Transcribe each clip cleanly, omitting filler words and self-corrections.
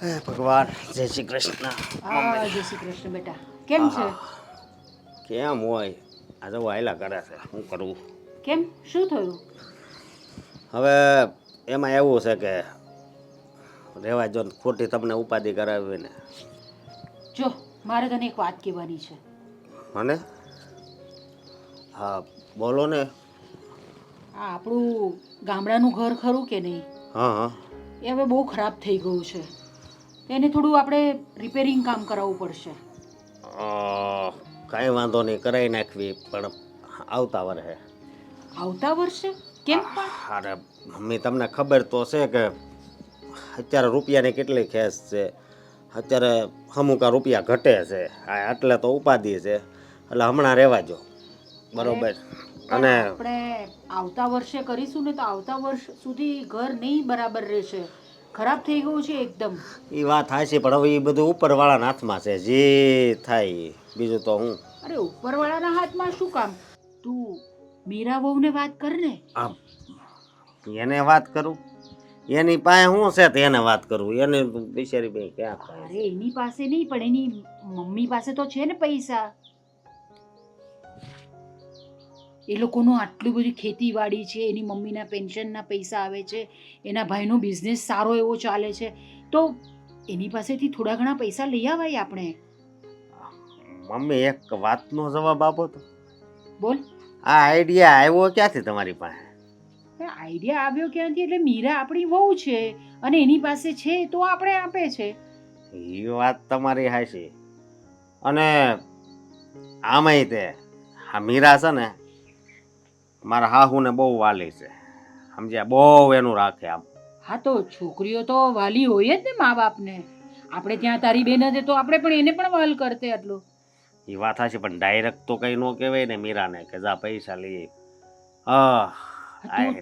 હે ભગવાન, જય શ્રી કૃષ્ણ. જય શ્રી કૃષ્ણ બેટા. કેમ છે? કેમ હોય? આ તો વાયલા કરે છે, શું કરવું? કેમ, શું થયું? હવે એમાં એવું છે કે રહેવા જો ખોટી તમને ઉપાધિ કરાવી ને. જો મારે તને એક વાત કહેવાની છે. મને? હા બોલો ને. આ આપણું ગામડાનું ઘર ખરું કે નહીં, હા હા. એ હવે બહુ ખરાબ થઈ ગયું છે. એને થોડું આપણે રિપેરિંગ કામ કરાવવું પડશે. કાંઈ વાંધો નહીં, કરાવી નાખવી, પણ આવતા વર્ષે. આવતા વર્ષે? કેમ પણ? અરે મમ્મી, તમને ખબર તો છે કે અત્યારે રૂપિયાની કેટલી ખેસ છે. અત્યારે અમુક રૂપિયા ઘટે છે, એટલે તો ઉપાધિ છે. એટલે હમણાં રહેવા જો, બરોબર. પણ અને આપણે આવતા વર્ષે કરીશું ને તો આવતા વર્ષ સુધી ઘર નહીં બરાબર રહેશે. ખરાબ થઈ ગયું છે એકદમ. એ વાત થાય છે, પણ હવે એ બધું ઉપરવાળાના હાથમાં છે. જે થાય બીજું તો હું. અરે ઉપરવાળાના હાથમાં શું કામ? તું મીરા વહુને વાત કર ને. આમ એને વાત કરું? એની પાસે શું છે તો એને વાત કરું? એને બિચારી ભાઈ ક્યાં થાય? અરે એની પાસે નહીં, પણ એની મમ્મી પાસે તો છે ને પૈસા. એ લોકોનું આટલું બધી ખેતીવાડી છે, એની મમ્મીના પેન્શનના પૈસા આવે છે, એના ભાઈનો બિઝનેસ સારો એવો ચાલે છે, તો એની પાસેથી થોડા ઘણા પૈસા લઈ આવાય આપણે. મમ્મી, એક વાતનો જવાબ આપો તો. બોલ. આ આઈડિયા આવ્યો ક્યાંથી તમારી પાસે? આઈડિયા આવ્યો ક્યાંથી? એટલે મીરા આપણી વહુ છે અને એની પાસે છે તો આપણે આપે છે. એ વાત તમારી હાચી. અને આમાંય તે આ મીરા છે ને, મારા હાહુને બહુ વાલી છે, સમજ્યા? બહુ એનું રાખે આમ. હા, તો છોકરીઓ તો વાલી હોય જ ને મા બાપને. આપણે ત્યાં તારી બેન હતી તો આપણે પણ એને પણ વાલ કરતે આટલું. એ વાત હશે, પણ ડાયરેક્ટ તો કઈ ન કહેવાય ને મીરાને કે જા પૈસા લઈ. હા,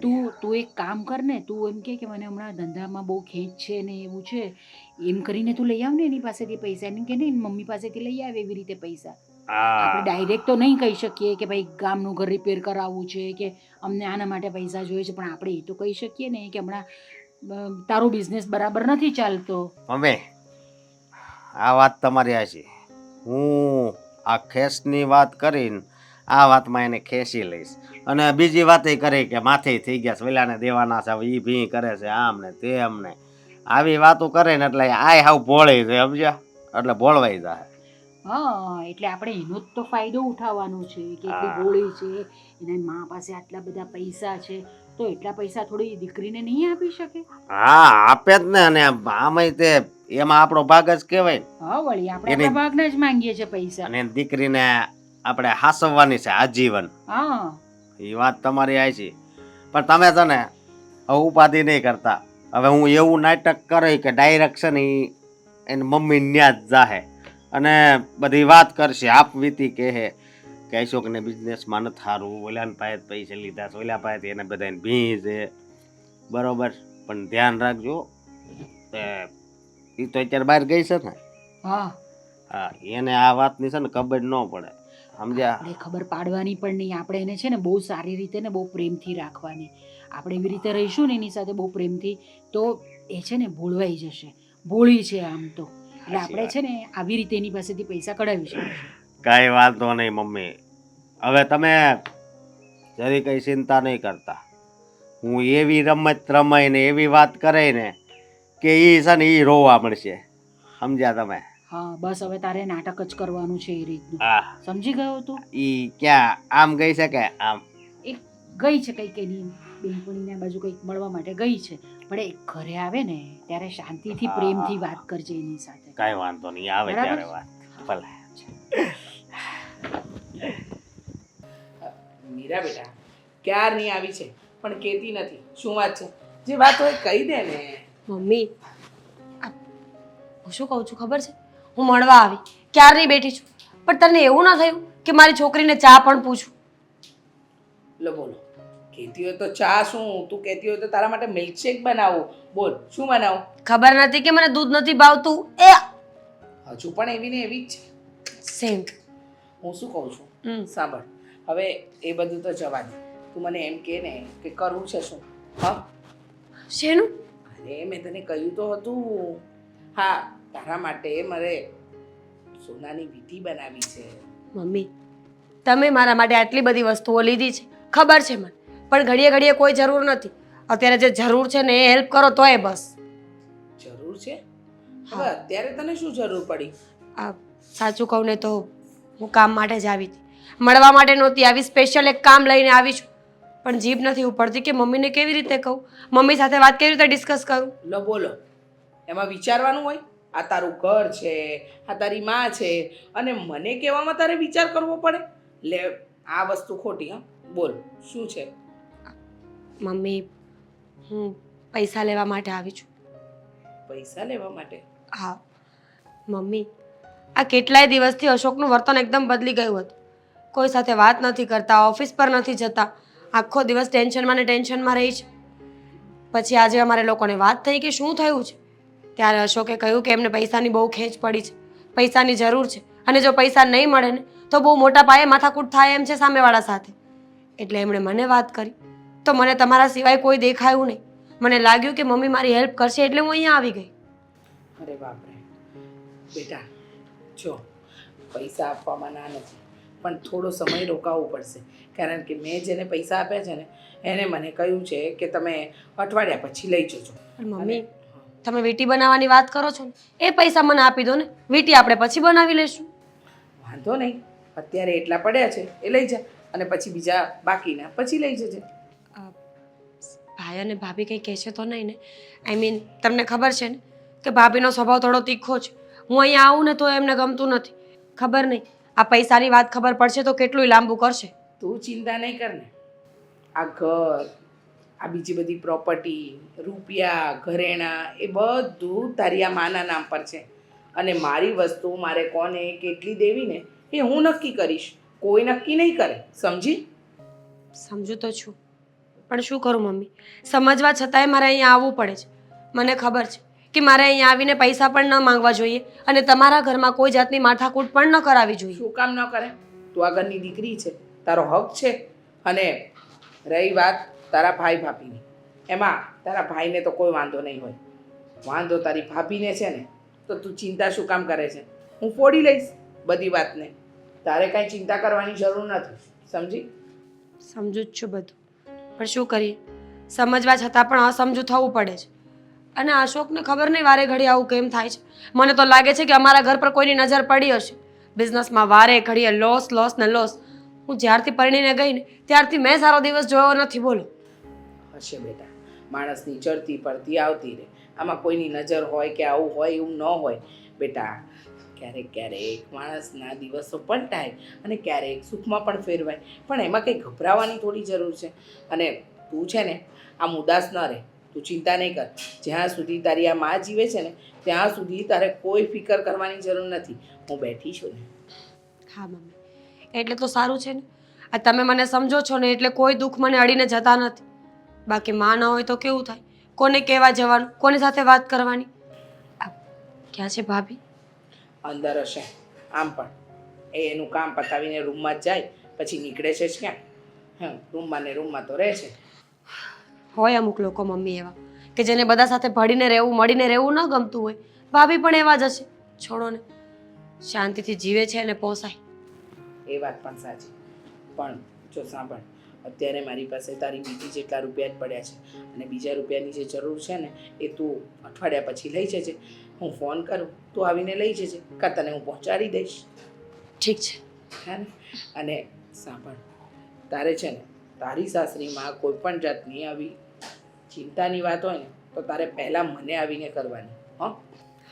તું એક કામ કર ને, તું એમ કે મને હમણાં ધંધામાં બહુ ખેંચ છે ને એવું છે, એમ કરીને તું લઈ આવ ને એની પાસેથી પૈસા. એમ કે નહીં મમ્મી પાસેથી લઈ આવે એવી રીતે પૈસા. આપણે ડાયરેક્ટ તો નહીં કહી શકીએ કે ભાઈ ગામનું ઘર રિપેર કરાવવું છે કે અમને આના માટે પૈસા જોઈએ છે, પણ આપણે એ તો કહી શકીએ ને કે હમણાં તારો બિઝનેસ બરાબર નથી ચાલતો. હવે આ વાત તમારી હાચી. હું આ ખેસની વાત કરીને આ વાતમાં એને ખેંચી લઈશ. અને બીજી વાત એ કરે કે માથે થઈ ગયા છે, વેલાને દેવાના છે, એ ભી કરે છે, આમ ને તેમ ને આવી વાતો કરે ને એટલે આય હાવ ભોળી છે, સમજ્યા? એટલે ભોળવાઈ જાય. હા, એટલે આપણે એનો જ તો ફાયદો ઉઠાવવાનો છે કે એટલી ભોળી છે, એના મા પાસે આટલા બધા પૈસા છે, તો એટલા પૈસા થોડી દીકરીને નહીં આપી શકે? હા, આપે જ ને. અને આમાંય તે એમાં આપણો ભાગ જ કહેવાય ને. હા વળી, આપણે આપણા ભાગના જ માંગીએ છીએ પૈસા. અને દીકરીને આપણે હાસવવાની છે આજીવન. હા, એ વાત તમારી હાચી. પણ તમે છે ને હવે ઉપાધિ નહીં કરતા. હવે હું એવું નાટક કરે કે ડાયરેક્ટ છે ને એની મમ્મી ન્યા જ જાહે અને બધી વાત કરશે. આપ વીતી કહે કે અશોકને બિઝનેસમાં નથી સારું, ઓલાને પાસે પૈસા લીધા છે, ઓલા પાસે એને બધાને ભી છે, બરોબર. પણ ધ્યાન રાખજો, એ તો અત્યારે બહાર ગઈ છે ને. હા, એને આ વાતની છે ને ખબર ન પડે, સમજ્યા? આપણે ખબર પાડવાની પણ નહીં. આપણે એને છે ને બહુ સારી રીતે ને બહુ પ્રેમથી રાખવાની. આપણે એવી રીતે રહીશું ને એની સાથે બહુ પ્રેમથી, તો એ છે ને ભૂલવાઈ જશે. ભોળી છે આમ તો, એટલે આપણે છે ને આવી રીતે એની પાસેથી પૈસા કઢાવી શકીએ. કાંઈ વાંધો નહીં મમ્મી. હવે તમે જરી કઈ ચિંતા નહીં કરતા. હું એવી રમત રમાઈને એવી વાત કરે ને કે એ છે ને એ રોવા મળશે, સમજ્યા તમે? હા, બસ હવે તારે નાટક જ કરવાનું છે એ રીતનું. સમજી ગયો તું? ઈ ક્યાં આમ ગઈ છે કે આમ? એક ગઈ છે કંઈક એની બેનપણીને બાજુ કંઈક મળવા માટે ગઈ છે, પણ એ ઘરે આવે ને ત્યારે શાંતિથી પ્રેમથી વાત કરજે એની સાથે. કાંઈ વાંધો નહીં, આવે ત્યારે વાત. ભલે. મીરા બેટા ક્યારની આવી છે પણ કહેતી નથી. શું વાત છે? જે વાત હોય કહી દે ને. મમ્મી, હું શું કહું છું ખબર છે? હું મળવા આવી ક્યારની બેઠી છું, પણ તને એવું ના થયું કે મારી છોકરીને ચા પણ પૂછું? લો બોલો. કહેતી હોય તો ચા શું, તું કહેતી હોય તો તારા માટે મિલ્કશેક બનાવું. બોલ શું બનાવું? ખબર નથી કે મને દૂધ નથી ભાવતું. એ હજુ પણ એવી ને એવી જ છે. સેમ. હું શું કહું છું સાંભળ, હવે એ બધું તો જવા દે. તું મને એમ કહે ને કે કરવું છે શું? હા, શેનું? અરે મેં તને કહ્યું તો હતું હા, તારા માટે મારે સોનાની વીંટી બનાવી છે. મમ્મી તમે મારા માટે આટલી બધી વસ્તુઓ લીધી છે ખબર છે મને, પણ ઘડીએ ઘડીએ કોઈ જરૂર નથી. અત્યારે જે જરૂર છે ને એ હેલ્પ કરો તોય બસ. જરૂર છે? હવે અત્યારે તને શું જરૂર પડી? આ સાચું કહું ને તો હું કામ માટે જ આવી હતી, મળવા માટે નહોતી આવી. સ્પેશિયલ એક કામ લઈને આવી છું, પણ જીભ નથી ઉપડતી કે મમ્મીને કેવી રીતે કહું, મમ્મી સાથે વાત કેવી રીતે ડિસ્કસ કરું. લો બોલો, એમાં વિચારવાનું હોય? આ તારું ઘર છે, આ તારી માં છે, અને મને કહેવામાં તારે વિચાર કરવો પડે? લે, આ વસ્તુ ખોટી. હા, બોલ શું છે? મમ્મી હું પૈસા લેવા માટે આવી છું. પૈસા લેવા માટે? હા મમ્મી, આ કેટલાય દિવસથી અશોકનું વર્તન એકદમ બદલી ગયું હતું. કોઈ સાથે વાત નથી કરતા, ઓફિસ પર નથી જતા, આખો દિવસ ટેન્શનમાં ને ટેન્શનમાં રહી છે. પછી આજે અમારે લોકોને વાત થઈ કે શું થયું છે, ત્યારે અશોકે કહ્યું કે એમને પૈસાની બહુ ખેંચ પડી છે, પૈસાની જરૂર છે, અને જો પૈસા નહીં મળે ને તો બહુ મોટા પાયે માથાકૂટ થાય એમ છે સામેવાળા સાથે. એટલે એમણે મને વાત કરી તો મને તમારા સિવાય કોઈ દેખાયું નહીં. મને લાગ્યું કે મમ્મી મારી હેલ્પ કરશે એટલે હું અહીંયા આવી ગઈ. અરે બાપરે બેટા, જો પૈસા આપવામાં ના નથી, પણ થોડો સમય રોકાવવું પડશે. કારણ કે મેં જેને પૈસા આપ્યા છે ને એને મને કહ્યું છે કે તમે અઠવાડિયા પછી લઈ જજો. પણ મમ્મી તમે વીંટી બનાવવાની વાત કરો છો ને, એ પૈસા મને આપી દો ને, વીંટી આપણે પછી બનાવી લઈશું. વાંધો નહીં, અત્યારે એટલા પડ્યા છે એ લઈ જા, અને પછી બીજા બાકીના પછી લઈ જજે. ભાઈ અને ભાભી કંઈ કહેશે તો નહીં ને? આઈ મીન તમને ખબર છે ને કે ભાભીનો સ્વભાવ થોડો તીખો છે. હું અહીંયા આવું ને તો એમને ગમતું નથી. ખબર નહીં આ પૈસાની વાત ખબર પડશે તો કેટલું લાંબુ કરશે. તું ચિંતા નહીં કર ને. આ ઘર, આ બીજી બધી પ્રોપર્ટી, રૂપિયા, ઘરેણાં, એ બધું તારી આ માના નામ પર છે. અને મારી વસ્તુ મારે કોને કેટલી દેવી ને એ હું નક્કી કરીશ, કોઈ નક્કી નહીં કરે. સમજી? સમજુ તો છું, પણ શું કરું મમ્મી, સમજવા છતાંય મારે અહીંયા આવવું પડે છે. મને ખબર છે કે મારે અહીંયા આવીને પૈસા પણ ન માંગવા જોઈએ અને તમારા ઘરમાં કોઈ જાતની માથાકૂટ પણ ન કરાવી જોઈએ. શું કામ ન કરે? તું આ ઘરની દીકરી છે, તારો હક છે. અને રહી વાત તારા ભાઈ ભાભીની, એમાં તારા ભાઈને તો કોઈ વાંધો નહીં હોય, વાંધો તારી ભાભીને છે ને. તો તું ચિંતા શું કામ કરે છે? હું ફોડી લઈશ બધી વાતને. તારે કાંઈ ચિંતા કરવાની જરૂર નથી. સમજી? સમજુ જ છું બધું, પણ શું કરીએ, સમજવા છતાં પણ અસમજુ થવું પડે છે. અને અશોકને ખબર નહીં વારે ઘડી આવું કેમ થાય છે. મને તો લાગે છે કે અમારા ઘર પર કોઈની નજર પડી હશે. બિઝનેસમાં વારે ઘડીએ લોસ લોસ ને લોસ. હું જ્યારથી પરણીને ગઈ ને ત્યારથી મેં સારો દિવસ જોયો નથી. બોલો. હશે બેટા, માણસની ચડતી પડતી આવતી રહે. આમાં કોઈની નજર હોય કે આવું હોય એવું ન હોય બેટા. ક્યારેક ક્યારેક માણસના દિવસો પલટાય અને ક્યારેક સુખમાં પણ ફેરવાય, પણ એમાં કંઈ ગભરાવાની થોડી જરૂર છે. અને તું છે ને આમ ઉદાસ ન રહે, તું ચિંતા નહીં કર. જ્યાં સુધી તારી આ માં જીવે છે ને ત્યાં સુધી તારે કોઈ ફિકર કરવાની જરૂર નથી. હું બેઠી છું ને. હા મમ્મી, એટલે તો સારું છે ને, આ તમે મને સમજો છો ને એટલે કોઈ દુઃખ મને અડીને જતા નથી. બાકી માં ન હોય તો કેવું થાય, કોને કહેવા જવાનું, કોની સાથે વાત કરવાની. ક્યાં છે ભાભી? અંદર હશે. આમ પણ એ એનું કામ પતાવીને રૂમમાં જ જાય, પછી નીકળે છે જ ક્યાં? હા, રૂમમાં ને રૂમમાં તો રહે છે. હોય અમુક લોકો મમ્મી એવા કે જેને બધા સાથે ભળીને રહેવું, મળીને રહેવું ન ગમતું હોય. ભાભી પણ એવા જ હશે. છોડો ને, શાંતિથી જીવે છે અને પોસાય. એ વાત પણ સાચી. પણ જો સાંભળ, અત્યારે મારી પાસે તારી બીજી જેટલા રૂપિયા જ પડ્યા છે, અને બીજા રૂપિયાની જે જરૂર છે ને એ તું અઠવાડિયા પછી લઈ જજે. હું ફોન કરું, તું આવીને લઈ જજે, કાં તને હું પહોંચાડી દઈશ. ઠીક છે. હા ને? અને સાંભળ, તારે છે ને તારી સાસરીમાં કોઈ પણ જાતની આવી ચિંતાની વાત હોય ને તો તારે પહેલાં મને આવીને કરવાની. હં?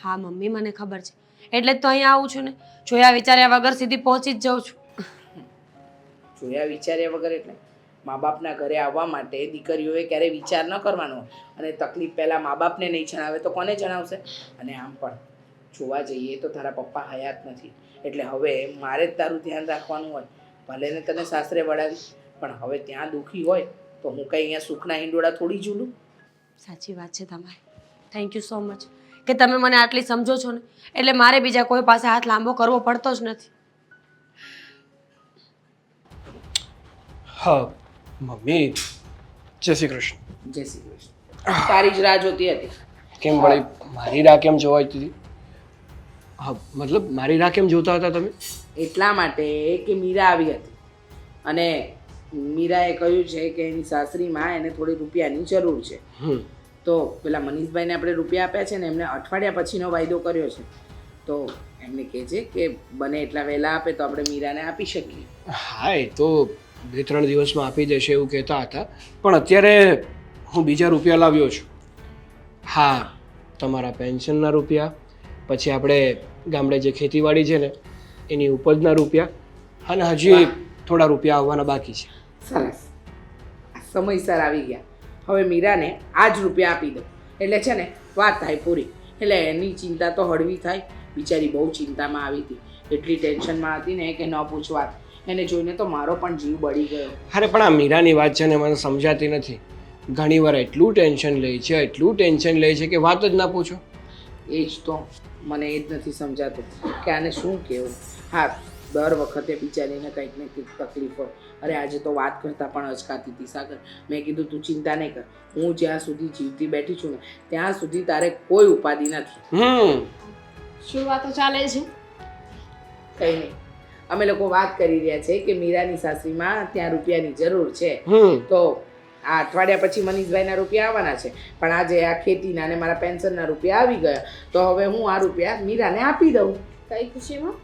હા મમ્મી, મને ખબર છે, એટલે જ તો અહીંયા આવું છું ને. જોયા વિચાર્યા વગર સીધી પહોંચી જ જાઉં છું. જોયા વિચાર્યા વગર એટલે મા બાપના ઘરે આવવા માટે દીકરીઓએ ક્યારેય વિચાર ન કરવાનો હોય. અને તકલીફ પહેલાં મા બાપને નહીં જણાવે તો કોને જણાવશે? અને આમ પણ જોવા જઈએ તો તારા પપ્પા હયાત નથી, એટલે હવે મારે જ તારું ધ્યાન રાખવાનું હોય. ભલે ને તને સાસરે વળાવી, પણ હવે ત્યાં દુઃખી હોય તો હું કંઈ અહીંયા સુખના હિંડોળા થોડી ઝૂલું. સાચી વાત છે તમારી. થેન્ક યુ સો મચ કે તમે મને આટલી સમજો છો ને, એટલે મારે બીજા કોઈ પાસે હાથ લાંબો કરવો પડતો જ નથી. હા મમ્મી, જય શ્રી કૃષ્ણ. જય શ્રી કૃષ્ણ. તારી જ રાહ જોતી હતી. કેમ વળી મારી રાહ કેમ જોવાતી હતી? હા મતલબ મારી રાહ કેમ જોતા હતા તમે? એટલા માટે કે મીરા આવી હતી અને મીરાએ કહ્યું છે કે એની સાસરીમાં એને થોડી રૂપિયાની જરૂર છે. તો પેલા મનીષભાઈને આપણે રૂપિયા આપ્યા છે ને એમને અઠવાડિયા પછીનો વાયદો કર્યો છે. તો એમને કહેજે કે બને એટલા વહેલા આપે તો આપણે મીરાને આપી શકીએ. હા એ તો 2-3 દિવસમાં આપી દેશે એવું કહેતા હતા, પણ અત્યારે હું બીજા રૂપિયા લાવ્યો છું. હા, તમારા પેન્શનના રૂપિયા, પછી આપણે ગામડે જે ખેતીવાડી છે ને એની ઉપજના રૂપિયા, અને હજી થોડા રૂપિયા આવવાના બાકી છે. સરસ, સમયસર આવી ગયા. હવે મીરાને આ જ રૂપિયા આપી દો એટલે છે ને વાત થાય પૂરી. એટલે એની ચિંતા તો હળવી થાય. બિચારી બહુ ચિંતામાં આવી હતી, એટલી ટેન્શનમાં હતી ને કે ન પૂછ વાત. એને જોઈને તો મારો પણ જીવ બળી ગયો. અરે પણ આ મીરાની વાત છે ને મને સમજાતી નથી. ઘણીવાર એટલું ટેન્શન લે છે, એટલું ટેન્શન લે છે કે વાત જ ના પૂછો. એ જ તો મને એ જ નથી સમજાતું કે આને શું કહેવું. હા, દર વખતે બિચારીને કંઈક ને કંઈક તકલીફ હોય. અરે આજે તો વાત કરતાં પણ અચકાતી હતી સાગર. મેં કીધું તું ચિંતા નહીં કર, હું જ્યાં સુધી જીવતી બેઠી છું ને ત્યાં સુધી તારે કોઈ ઉપાધિ નથી. શું વાતો ચાલે છે? કંઈ નહીં, અમે લોકો વાત કરી રહ્યા છે કે મીરાની સાસરીમાં ત્યાં રૂપિયાની જરૂર છે. તો આ અઠવાડિયા પછી મનીષભાઈના રૂપિયા આવવાના છે, પણ આજે આ ખેતીના અને મારા પેન્શનના રૂપિયા આવી ગયા. તો હવે હું આ રૂપિયા મીરાને આપી દઉં. કઈ ખુશીમાં?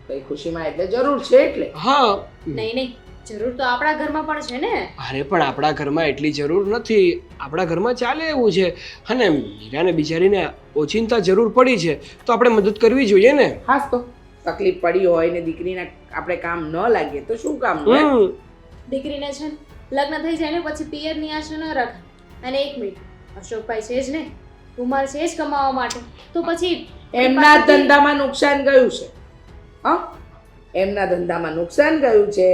કઈ ખુશીમાં એટલે જરૂર છે એટલે. હા. નહીં, જરૂર તો આપણા ઘરમાં પણ છે ને. અરે પણ આપણા ઘરમાં એટલી જરૂર નથી. આપણા ઘરમાં ચાલે એવું છે. અને મીરાને બિચારીને ઓચિંતા જરૂર પડી છે તો આપણે મદદ કરવી જોઈએ ને. હાસ તો તકલીફ પડી હોય ને દીકરીને આપણે કામ ન લાગીએ તો શું કામનું? દીકરીને છે ને લગ્ન થઈ જાય ને પછી પિયરની આશા ન રખાય. અને એક મિનિટ, અશોકભાઈ છે જ ને, કુમાર છે જ કમાવા માટે, તો પછી એમના ધંધામાં નુકસાન ગયું છે. હા, એમના ધંધામાં નુકસાન ગયું છે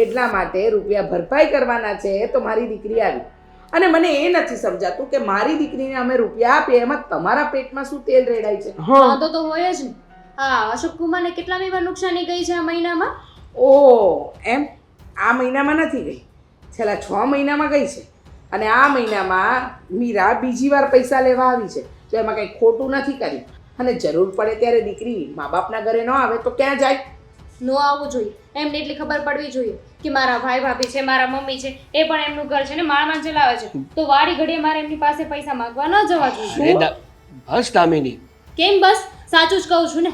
એટલા માટે રૂપિયા ભરપાઈ કરવાના છે. તો મારી દીકરી આવી અને મને એ નથી સમજાતું કે મારી દીકરીને અમે રૂપિયા આપીએ એમાં તમારા પેટમાં શું તેલ રેડાય છે? વાંધો તો હોય જ ને. હા, અશોક કુમારને કેટલામી વાર નુકસાની ગઈ છે આ મહિનામાં? ઓ એમ, આ મહિનામાં નથી ગઈ, છેલ્લા 6 મહિનામાં ગઈ છે. અને આ મહિનામાં મીરા બીજી વાર પૈસા લેવા આવી છે. તો એમાં કંઈ ખોટું નથી કર્યું. અને જરૂર પડે ત્યારે દીકરી મા બાપના ઘરે ન આવે તો ક્યાં જાય? ન આવવું જોઈએ. એમને એટલી ખબર પડવી જોઈએ કે મારા ભાઈ ભાભી છે, મારા મમ્મી છે, એ પણ એમનું ઘર છે ને માણમાં ચલાવે છે. તો વારી ઘડીએ મારે એમની પાસે પૈસા માંગવા ન જવા જોઈએ. બસ દામિની. કેમ બસ? સાચું જ કહું છું ને.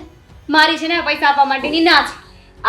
મારી છે ને આ પૈસા આપવા માટેની ના છે.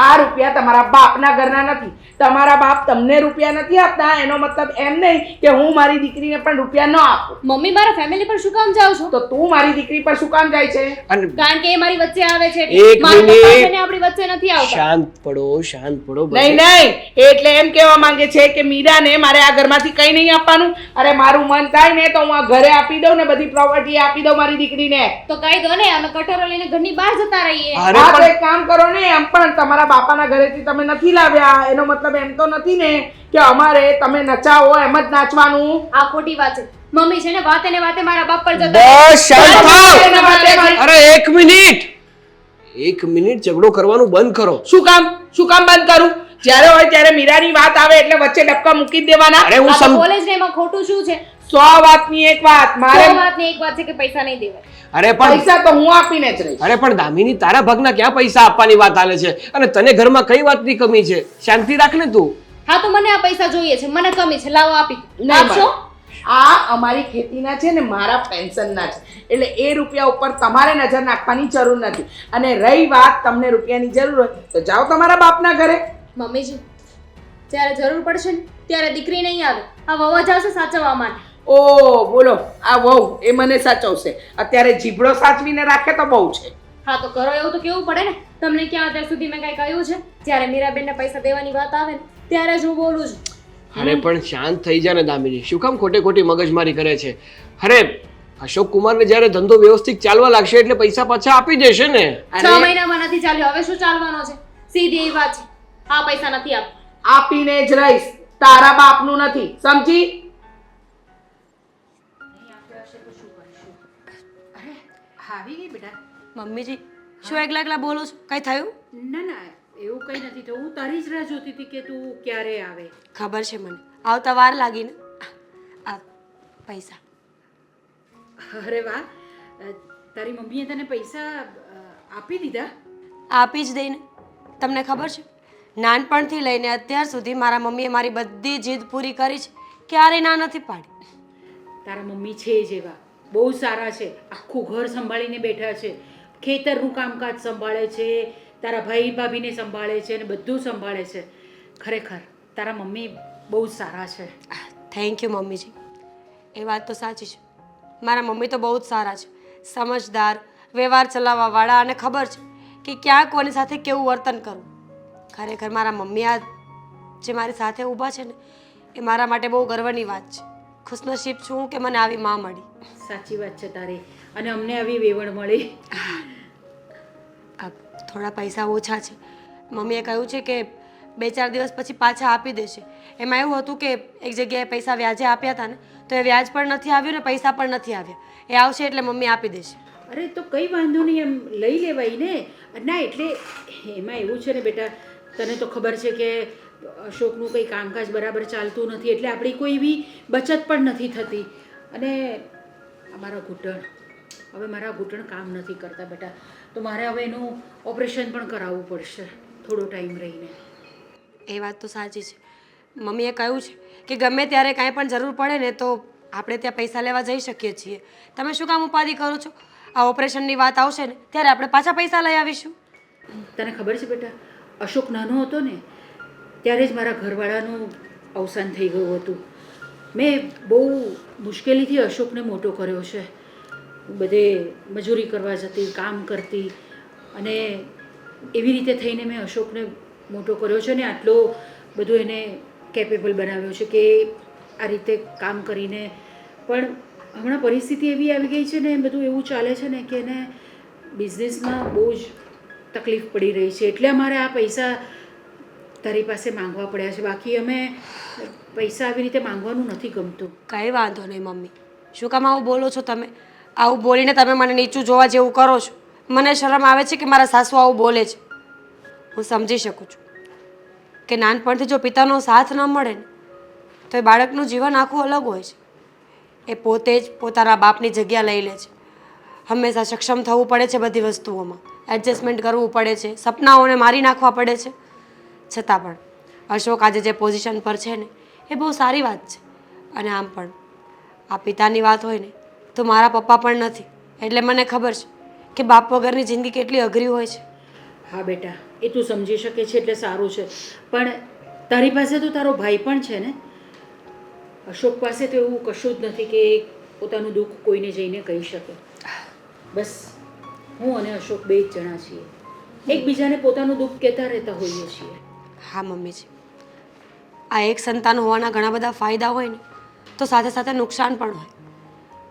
આ રૂપિયા તમારા બાપના ઘરના નથી. તમારા બાપ તમને રૂપિયા નથી આપતા એનો મતલબ એમ નહીં કે હું મારી દીકરીને પણ રૂપિયા ન આપું. મમ્મી, મારા ફેમિલી પર શું કામ જાવ છો? તો તું મારી દીકરી પર શું કામ જાય છે? કારણ કે એ મારી વચ્ચે આવે છે. એક મારા પપ્પા મિનિટ. છે ને આપણી વચ્ચે નથી આવતા. શાંત પડો, શાંત પડો. નહીં નહીં, એટલે એમ કહેવા માંગે છે કે મીરાને મારે આ ઘરમાંથી કંઈ નહીં આપવાનું. અરે મારું મન થાય ને તો હું આ ઘરે આપી દઉં ને બધી પ્રોપર્ટી આપી દઉં મારી દીકરીને. તો કહી દો ને, અમે કટોરો લઈને ઘરની બહાર જતા રહીએ. અરે હા, તો પણ એક કામ કરો ને, એમ પણ તમારા બાપાના ઘરેથી તમે નથી લાવ્યા એનો મતલબ એમ તો નથી ને કે અમારે તમે નચાવો એમ જ નાચવાનું. આ ખોટી વાત છે. મમ્મી છે ને વાતે ને વાતે મારા બાપ પર જતા બસ શાંત થાઓ. એના માટે મારી- અરે એક મિનિટ, એક મિનિટ ઝઘડો કરવાનું બંધ કરો. શું કામ બંધ કરું? જ્યારે હોય ત્યારે મીરાની વાત આવે એટલે વચ્ચે ડબકા મૂકી જ દેવાના. અરે હું આ તો બોલે જ ને, એમાં ખોટું શું છે? 100 વાતની એક વાત. મારે સો વાતની એક વાત છે કે પૈસા નહીં દેવાય. અરે પણ પૈસા તો હું આપીને જ રહીશ. અરે પણ દામિની, તારા ભાગના ક્યાં પૈસા આપવાની વાત હાલે છે? અને તને ઘરમાં કઈ વાતની કમી છે? શાંતિ રાખ ને તું. હા, તો મને આ પૈસા જોઈએ છે, મને કમી છે, લાવો આપી દો. નહીં આપશો? મળે. આ અમારી ખેતીના છે ને મારા પેન્શનના છે એટલે એ રૂપિયા ઉપર તમારે નજર નાખવાની જરૂર નથી. અને રહી વાત તમને રૂપિયાની જરૂર હોય તો જાઓ તમારા બાપના ઘરે. મમ્મીજી, જ્યારે જરૂર પડશે ને ત્યારે દીકરી નહીં આવે, આ વહુ જ આવશે સાચવવા માટે. ઓ બોલો, આ વહુ એ મને સાચવશે. અત્યારે જીભડો સાચવીને રાખે તો બહુ છે. હા, તો કરો એવું તો કેવું પડે ને. તમને ક્યાં અત્યાર સુધી મેં કઈ કહ્યું છે? જ્યારે મીરાબેનને પૈસા દેવાની વાત આવે ને ત્યારે જ હું બોલું છું. અરે પણ શાંત થઈ જા ને દામિની, શું કામ ખોટે ખોટી મગજમારી કરે છે? અરે અશોક કુમારને જ્યારે ધંધો વ્યવસ્થિત ચાલવા લાગશે એટલે પૈસા પાછા આપી દેશે ને. 6 મહિનામાં નથી ચાલ્યો, હવે શું ચાલવાનો છે? સીધી એ વાત છે. આ પૈસા નથી આપતા. આપીને જ રહીશ, તારા બાપનું નથી, સમજી? આવી ગઈ બેટા. મમ્મીજી, શું એકલા બોલો છો? કઈ થયું? ના ના, એવું કંઈ નથી થયું. હું તારી જ રાહ જોતી હતી કે તું ક્યારે આવે. ખબર છે મને, આવતા વાર લાગી ને. આ પૈસા. અરે વાહ તારી મમ્મીએ તને પૈસા આપી દીધા? આપી જ દઈને. તમને ખબર છે નાનપણથી લઈને અત્યાર સુધી મારા મમ્મીએ મારી બધી જીદ પૂરી કરી છે, ક્યારેય ના નથી પાડી. તારા મમ્મી છે જ એવા, બહુ સારા છે, આખું ઘર સંભાળીને બેઠા છે, ખેતરનું કામકાજ સંભાળે છે, તારા ભાઈ ભાભીને સંભાળે છે અને બધું સંભાળે છે. ખરેખર તારા મમ્મી બહુ સારા છે. થેન્ક યુ મમ્મીજી. એ વાત તો સાચી છે, મારા મમ્મી તો બહુ જ સારા છે, સમજદાર, વ્યવહાર ચલાવવાવાળા, અને ખબર છે કે ક્યાં કોની સાથે કેવું વર્તન કરવું. ખરેખર મારા મમ્મી આ જે મારી સાથે ઊભા છે ને એ મારા માટે બહુ ગર્વની વાત છે. ખુશનસીબ છું કે મને આવી માં મળી. સાચી વાત છે તારી, અને અમને આવી વેવણ મળી. આ થોડા પૈસા ઓછા છે, મમ્મીએ કહ્યું છે કે 2-4 દિવસ પછી પાછા આપી દેશે. એમાં એવું હતું કે એક જગ્યાએ પૈસા વ્યાજે આપ્યા હતા ને, તો એ વ્યાજ પણ નથી આવ્યું ને પૈસા પણ નથી આવ્યા. એ આવશે એટલે મમ્મી આપી દેશે. અરે તો કંઈ વાંધો નહીં, એમ લઈ લેવાય ને. ના એટલે એમાં એવું છે ને બેટા, તને તો ખબર છે કે અશોકનું કંઈ કામકાજ બરાબર ચાલતું નથી, એટલે આપણી કોઈ એવી બચત પણ નથી થતી. અને અમારા ઘૂંટણ, હવે મારા ઘૂંટણ કામ નથી કરતા બેટા, તો મારે હવે એનું ઓપરેશન પણ કરાવવું પડશે થોડો ટાઈમ રહીને. એ વાત તો સાચી છે. મમ્મીએ કહ્યું છે કે ગમે ત્યારે કાંઈ પણ જરૂર પડે ને તો આપણે ત્યાં પૈસા લેવા જઈ શકીએ છીએ. તમે શું કામ ઉપાધિ કરો છો? આ ઓપરેશનની વાત આવશે ને ત્યારે આપણે પાછા પૈસા લઈ આવીશું. તને ખબર છે બેટા, અશોક નાનો હતો ને ત્યારે જ મારા ઘરવાળાનું અવસાન થઈ ગયું હતું. મેં બહુ મુશ્કેલીથી અશોકને મોટો કર્યો છે. બધે મજૂરી કરવા જતી, કામ કરતી, અને એવી રીતે થઈને મેં અશોકને મોટો કર્યો છે ને આટલો બધું એને કેપેબલ બનાવ્યો છે કે આ રીતે કામ કરીને. પણ હમણાં પરિસ્થિતિ એવી આવી ગઈ છે ને, બધું એવું ચાલે છે ને કે એને બિઝનેસમાં બહુ જ તકલીફ પડી રહી છે, એટલે અમારે આ પૈસા તારી પાસે માંગવા પડ્યા છે. બાકી અમે પૈસા આવી રીતે માંગવાનું નથી ગમતું. કંઈ વાંધો નહીં મમ્મી, શું કામ આવું બોલો છો તમે? આવું બોલીને તમે મને નીચું જોવા જેવું કરો છો. મને શરમ આવે છે કે મારા સાસુ આવું બોલે છે. હું સમજી શકું છું કે નાનપણથી જો પિતાનો સાથ ન મળે ને તો એ બાળકનું જીવન આખું અલગ હોય છે. એ પોતે જ પોતાના બાપની જગ્યા લઈ લે છે. હંમેશા સક્ષમ થવું પડે છે બધી વસ્તુઓમાં, એડજસ્ટમેન્ટ કરવું પડે છે, સપનાઓને મારી નાખવા પડે છે. છતાં પણ અશોક આજે જે પોઝિશન પર છે ને એ બહુ સારી વાત છે. અને આમ પણ આ પિતાની વાત હોય ને તો મારા પપ્પા પણ નથી, એટલે મને ખબર છે કે બાપ વગરની જિંદગી કેટલી અઘરી હોય છે. હા બેટા, એ તું સમજી શકે છે એટલે સારું છે. પણ તારી પાસે તો તારો ભાઈ પણ છે ને. અશોક પાસે તો એવું કશું જ નથી કે પોતાનું દુઃખ કોઈને જઈને કહી શકે. બસ હું અને અશોક બે જ જણા છીએ, એકબીજાને પોતાનું દુઃખ કહેતા રહેતા હોઈએ છીએ. હા મમ્મીજી, આ એક સંતાન હોવાના ઘણા બધા ફાયદા હોય ને તો સાથે સાથે નુકસાન પણ હોય.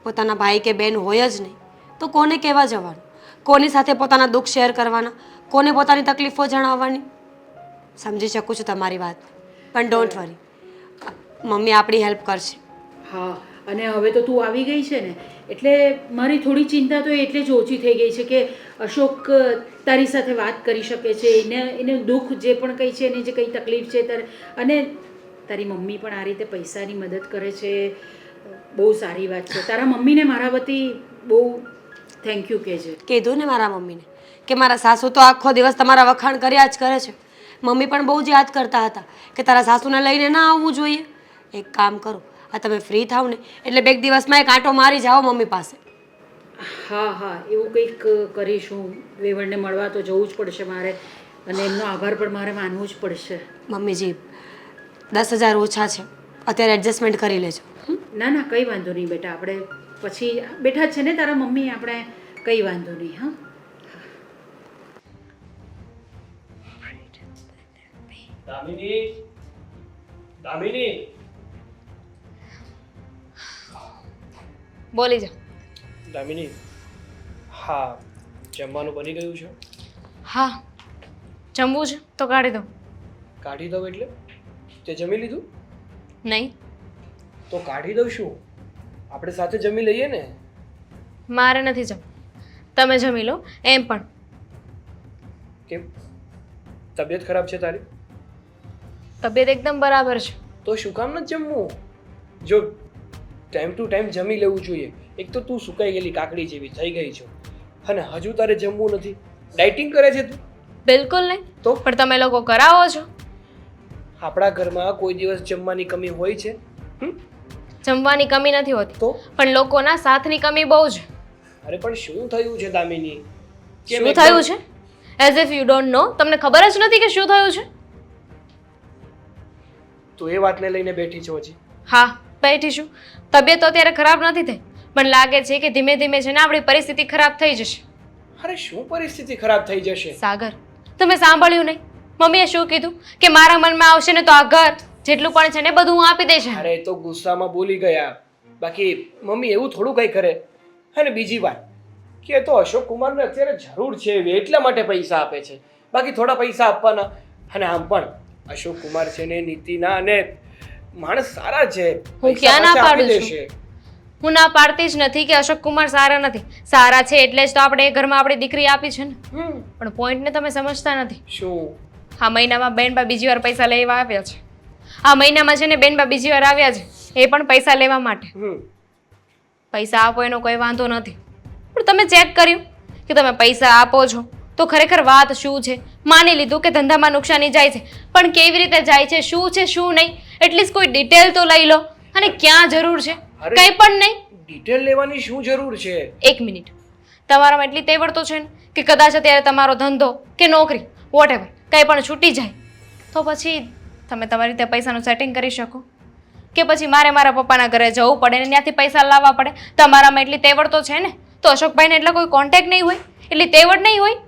પોતાના ભાઈ કે બહેન હોય જ નહીં તો કોને કહેવા જવાનું, કોની સાથે પોતાના દુઃખ શેર કરવાના, કોને પોતાની તકલીફો જણાવવાની. સમજી શકું છું તમારી વાત, પણ ડોન્ટ વરી, મમ્મી આપણી હેલ્પ કરશે. હા, અને હવે તો તું આવી ગઈ છે ને એટલે મારી થોડી ચિંતા તો એટલે જ ઓછી થઈ ગઈ છે કે અશોક તારી સાથે વાત કરી શકે છે, એને દુઃખ જે પણ કંઈ છે, એને જે કંઈ તકલીફ છે તારે, અને તારી મમ્મી પણ આ રીતે પૈસાની મદદ કરે છે, બહુ સારી વાત છે. તારા મમ્મીને મારા વતી બહુ થેન્ક યુ કહેજે. કીધું ને મારા મમ્મીને કે મારા સાસુ તો આખો દિવસ તમારા વખાણ કર્યા જ કરે છે. મમ્મી પણ બહુ જ યાદ કરતા હતા કે તારા સાસુને લઈને ના આવવું જોઈએ. એક કામ કરો, આ તમે ફ્રી થાવ ને એટલે 2 દિવસમાં એક આંટો મારી જાઓ મમ્મી પાસે. હા હા, એવું કંઈક કરીશું. વેવણને મળવા તો જવું જ પડશે મારે, અને એમનો આભાર પણ મારે માનવું જ પડશે. મમ્મીજી 10,000 ઓછા છે, અત્યારે એડજસ્ટમેન્ટ કરી લેજો. ના ના, કંઈ વાંધો નહીં બેટા, આપણે પછી બેઠા જ છે ને તારા મમ્મી, આપણે કંઈ વાંધો નહીં. હા, દામિની, દામિની, બોલી જા. દામિની, હા જમવાનું બની ગયું છે? હા, જમવું છે તો કાઢી દઉં. કાઢી દઉં એટલે તે જમી લીધું? નહીં, તો કાઢી દઉં શું? આપણે સાથે જમી લઈએ ને. મારે નથી જમ, તમે જમી લો. એમ પણ કેમ, તબિયત ખરાબ છે તારી? તબિયત એકદમ બરાબર છે. તો શું કામ નથી જમવું? જો ટાઈમ ટુ ટાઈમ જમી લેવું જોઈએ. એક તો તું સુકાઈ ગયેલી કાકડી જેવી થઈ ગઈ છો અને હજુ તારે જમવું નથી. ડાયટિંગ કરે છે તું? બિલકુલ નહીં. તો પણ તમે લોકો કરાવો છો. આપણા ઘરમાં કોઈ દિવસ જમવાની કમી હોય છે? જમવાની કમી નથી હોતી, તો પણ લોકોના સાથની કમી બહુ છે. અરે પણ શું થયું છે દામિની? કેમ શું એકદમ- થયું છે? As if you don't know. તમને ખબર જ નથી કે શું થયું છે? તું એ વાતને લઈને બેઠી છો હજી? હા, બેઠી છું. તબિયત તો અત્યારે ખરાબ નથી થઈ, પણ લાગે છે કે ધીમે ધીમે છે ને આપણી પરિસ્થિતિ ખરાબ થઈ જશે. અરે શું પરિસ્થિતિ ખરાબ થઈ જશે? સાગર, તમે સાંભળ્યું નહીં? મમ્મીએ શું કીધું કે મારા મનમાં આવશે ને તો આ ઘર જેટલું પણ છે ને બધું હું આપી દઈશ. અરે એ તો ગુસ્સામાં બોલી ગયા. બાકી મમ્મી એવું થોડું કંઈ કરે. અને બીજી વાત કે તો અશોક કુમારને અત્યારે જરૂર છે એવી, એટલા માટે પૈસા આપે છે. બાકી થોડા પૈસા આપવાના. અને આમ પણ અશોક કુમાર છે ને નીતિના અને માણસ સારા છે. હું પૈસા ક્યાં ના પાછા આપી પાડું છું? દેશે. હું ના પાડતી જ નથી કે અશોક કુમાર સારા નથી. સારા છે એટલે જ તો આપણે એ ઘરમાં આપણી દીકરી આપી છે ને. પણ પોઈન્ટને તમે સમજતા નથી. શું? આ મહિનામાં બેનબા બીજી વાર પૈસા લેવા આવ્યા છે. આ મહિનામાં છે ને બેનબા બીજી વાર આવ્યા છે, એ પણ પૈસા લેવા માટે. પૈસા આપો એનો કોઈ વાંધો નથી, પણ તમે ચેક કર્યું કે તમે પૈસા આપો છો તો ખરેખર વાત શું છે? માની લીધું કે ધંધામાં નુકસાની જાય છે, પણ કેવી રીતે જાય છે, શું છે શું નહીં, એટલીસ્ટ કોઈ ડિટેલ તો લઈ લો. અને ક્યાં જરૂર છે? અરે, કંઈ પણ નહીં. ડિટેલ લેવાની શું જરૂર છે? એક મિનિટ, તમારામાં એટલી તેવડ તો છે ને કે કદાચ અત્યારે તમારો ધંધો કે નોકરી વોટેવર કંઈ પણ છૂટી જાય તો પછી તમે તમારી રીતે પૈસાનું સેટિંગ કરી શકો, કે પછી મારે મારા પપ્પાના ઘરે જવું પડે ને ત્યાંથી પૈસા લાવવા પડે? તમારામાં એટલી તેવડ તો છે ને, તો અશોકભાઈને એટલા કોઈ કોન્ટેક્ટ નહીં હોય, એટલી તેવડ નહીં હોય,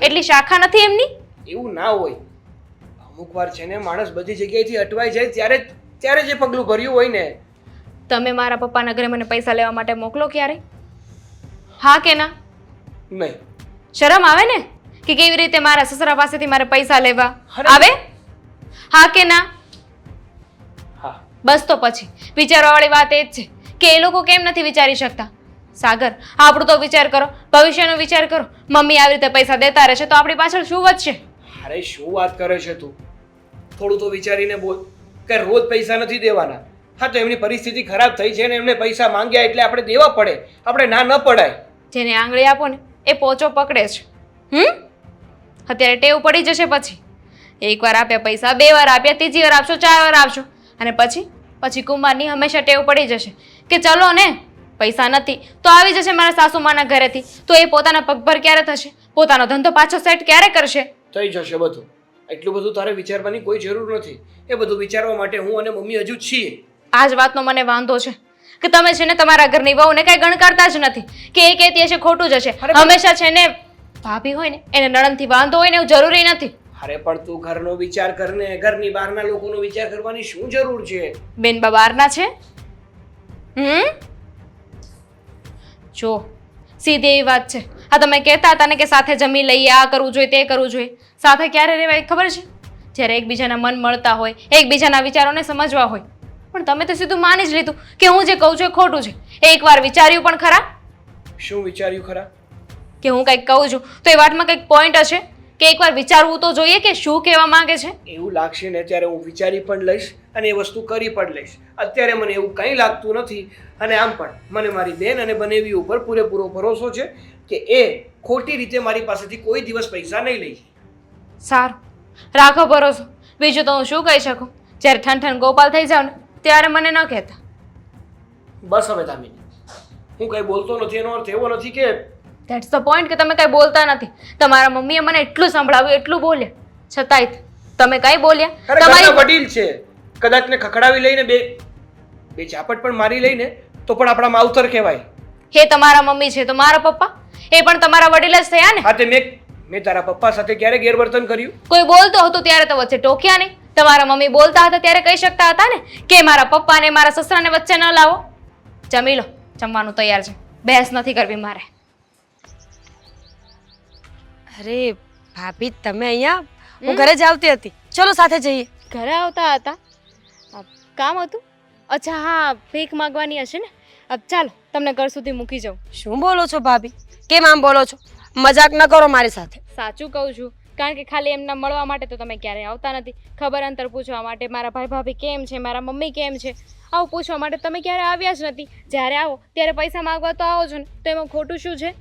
એટલી શાખા નથી એમની. એવું ના હોય. અમુક વાર છે ને માણસ બધી જગ્યાએથી અટવાઈ જાય ત્યારે જે પગલું ભર્યું હોય ને. તમે મારા પપ્પાના ઘરે મને પૈસા લેવા માટે મોકલો ક્યારે? હા કે ના? નહીં. શરમ આવે ને કે કેવી રીતે મારા સસરા પાસેથી મારે પૈસા લેવા અરે! આવે? હા કે ના? હા. બસ તો પછી વિચારવાવાળી વાત એ જ છે કે એ લોકો કેમ નથી વિચારી શકતા. સાગર, આપણું તો વિચાર કરો, ભવિષ્યનો વિચાર કરો. મમ્મી આવી રીતે પૈસા દેતા રહેશે તો આપણી પાછળ શું વધશે? અરે શું વાત કરે છે તું? થોડું તો વિચારીને બોલ કે રોજ પૈસા નથી દેવાના. હા તો એમની પરિસ્થિતિ ખરાબ થઈ છે ને એમને પૈસા માંગ્યા એટલે આપણે દેવા પડે. આપણે ના ન પડાય. જેને આંગળી આપો ને એ પોચો પકડે છે. અત્યારે ટેવ પડી જશે. પછી એકવાર આપ્યા પૈસા, 2 વાર આપ્યા, ત્રીજી વાર આપશો, 4 વાર આપશો, અને પછી કુમારની હંમેશા ટેવ પડી જશે કે ચલો ને પૈસા નથી તો આવી જશે મારા સાસુમાના ઘરેથી, તો એ પોતાના પગભર ક્યારે થશે? પોતાનો ધંધો પાછો સેટ ક્યારે કરશે? થઈ જશે બધું. એટલું બધું તારે વિચારવાની કોઈ જરૂર નથી. એ બધું વિચારવા માટે હું અને મમ્મી હજુ છીએ. આ જ વાતનો મને વાંધો છે કે તમે છે ને તમારા ઘરની વહુને કાંઈ ગણકારતા જ નથી, કે એ કહેતી હશે ખોટું જ હશે. હંમેશા છે ને ભાભી હોય ને એને નણંદથી વાંધો હોય ને એવું જરૂરી નથી. અરે પણ તું ઘરનો વિચાર કરને, ઘરની બહારના લોકોનો વિચાર કરવાની શું જરૂર છે? બેનબા બહારના છે? જો સીધી એવી વાત છે. આ તમે કહેતા હતા ને કે સાથે જમી લઈએ, આ કરવું જોઈએ, તે કરવું જોઈએ. સાથે ક્યારે રહેવાય ખબર છે? જ્યારે એકબીજાના મન મળતા હોય, એકબીજાના વિચારોને સમજવા હોય. પણ તમે તો સીધું માની જ લીધું કે હું જે કહું છું એ ખોટું છે. એકવાર વિચાર્યું પણ ખરા? શું વિચાર્યું ખરા? કે હું કંઈક કહું છું તો એ વાતમાં કંઈક પોઈન્ટ હશે, કે એકવાર વિચારવું તો જોઈએ કે શું કહેવા માંગે છે. એવું લાગશે ને ત્યારે હું વિચારી પણ લઈશ અને એ વસ્તુ કરી પણ લઈશ. અત્યારે મને એવું કંઈ લાગતું નથી. અને આમ પણ મને મારી બેન અને બનેવી ઉપર પૂરેપૂરો ભરોસો છે કે એ ખોટી રીતે મારી પાસેથી કોઈ દિવસ પૈસા નહીં લે. સારું, રાખો ભરોસો. બીજું તો હું શું કહી શકું? જ્યારે ઠન ગોપાલ થઈ જાવ ને ત્યારે મને ન કહેતા. બસ હવે દામિની, હું કંઈ બોલતો નથી એનો અર્થ એવો નથી કે ધેટ્સ ધ પોઈન્ટ કે તમે કંઈ બોલતા નથી. તમારા મમ્મીએ મને એટલું સંભળાવ્યું, એટલું બોલ્યા, છતાંય તમે કંઈ બોલ્યા? અરે ઘરના વડીલ છે, કદાચ ને ખખડાવી લઈને બે ચાપટ પણ મારી લઈને તો પણ આપણા માવતર કહેવાય. હે તમારા મમ્મી છે તો મારા પપ્પા એ પણ તમારા વડીલ જ થયા ને. હા તે મેં તારા પપ્પા સાથે ક્યારે ગેરવર્તન કર્યું? કોઈ બોલતો હતો ત્યારે તો વચ્ચે ટોક્યા નહીં. તમારા મમ્મી બોલતા હતા ત્યારે કહી શકતા હતા ને કે મારા પપ્પા ને મારા સસરાને વચ્ચે ન લાવો. જમી લો, જમવાનું તૈયાર છે, બહેસ નથી કરવી મારે. અરે ભાભી, તમે અહીંયા? હું ઘરે જ આવતી હતી. ચલો સાથે જઈએ. ઘરે આવતા હતા? કામ હતું? અચ્છા હા, ભીખ માંગવાની હશે ને. ચાલો તમને ઘર સુધી મૂકી જાઉં. શું બોલો છો ભાભી? કેમ આમ બોલો છો? મજાક ન કરો મારી સાથે. સાચું કહું છું, કારણ કે ખાલી એમના મળવા માટે તો તમે ક્યારેય આવતા નથી. ખબર અંતર પૂછવા માટે, મારા ભાઈ ભાભી કેમ છે, મારા મમ્મી કેમ છે, આવું પૂછવા માટે તમે ક્યારે આવ્યા જ નથી. જ્યારે આવો ત્યારે પૈસા માંગવા તો આવો છો ને, તો એમાં ખોટું શું છે?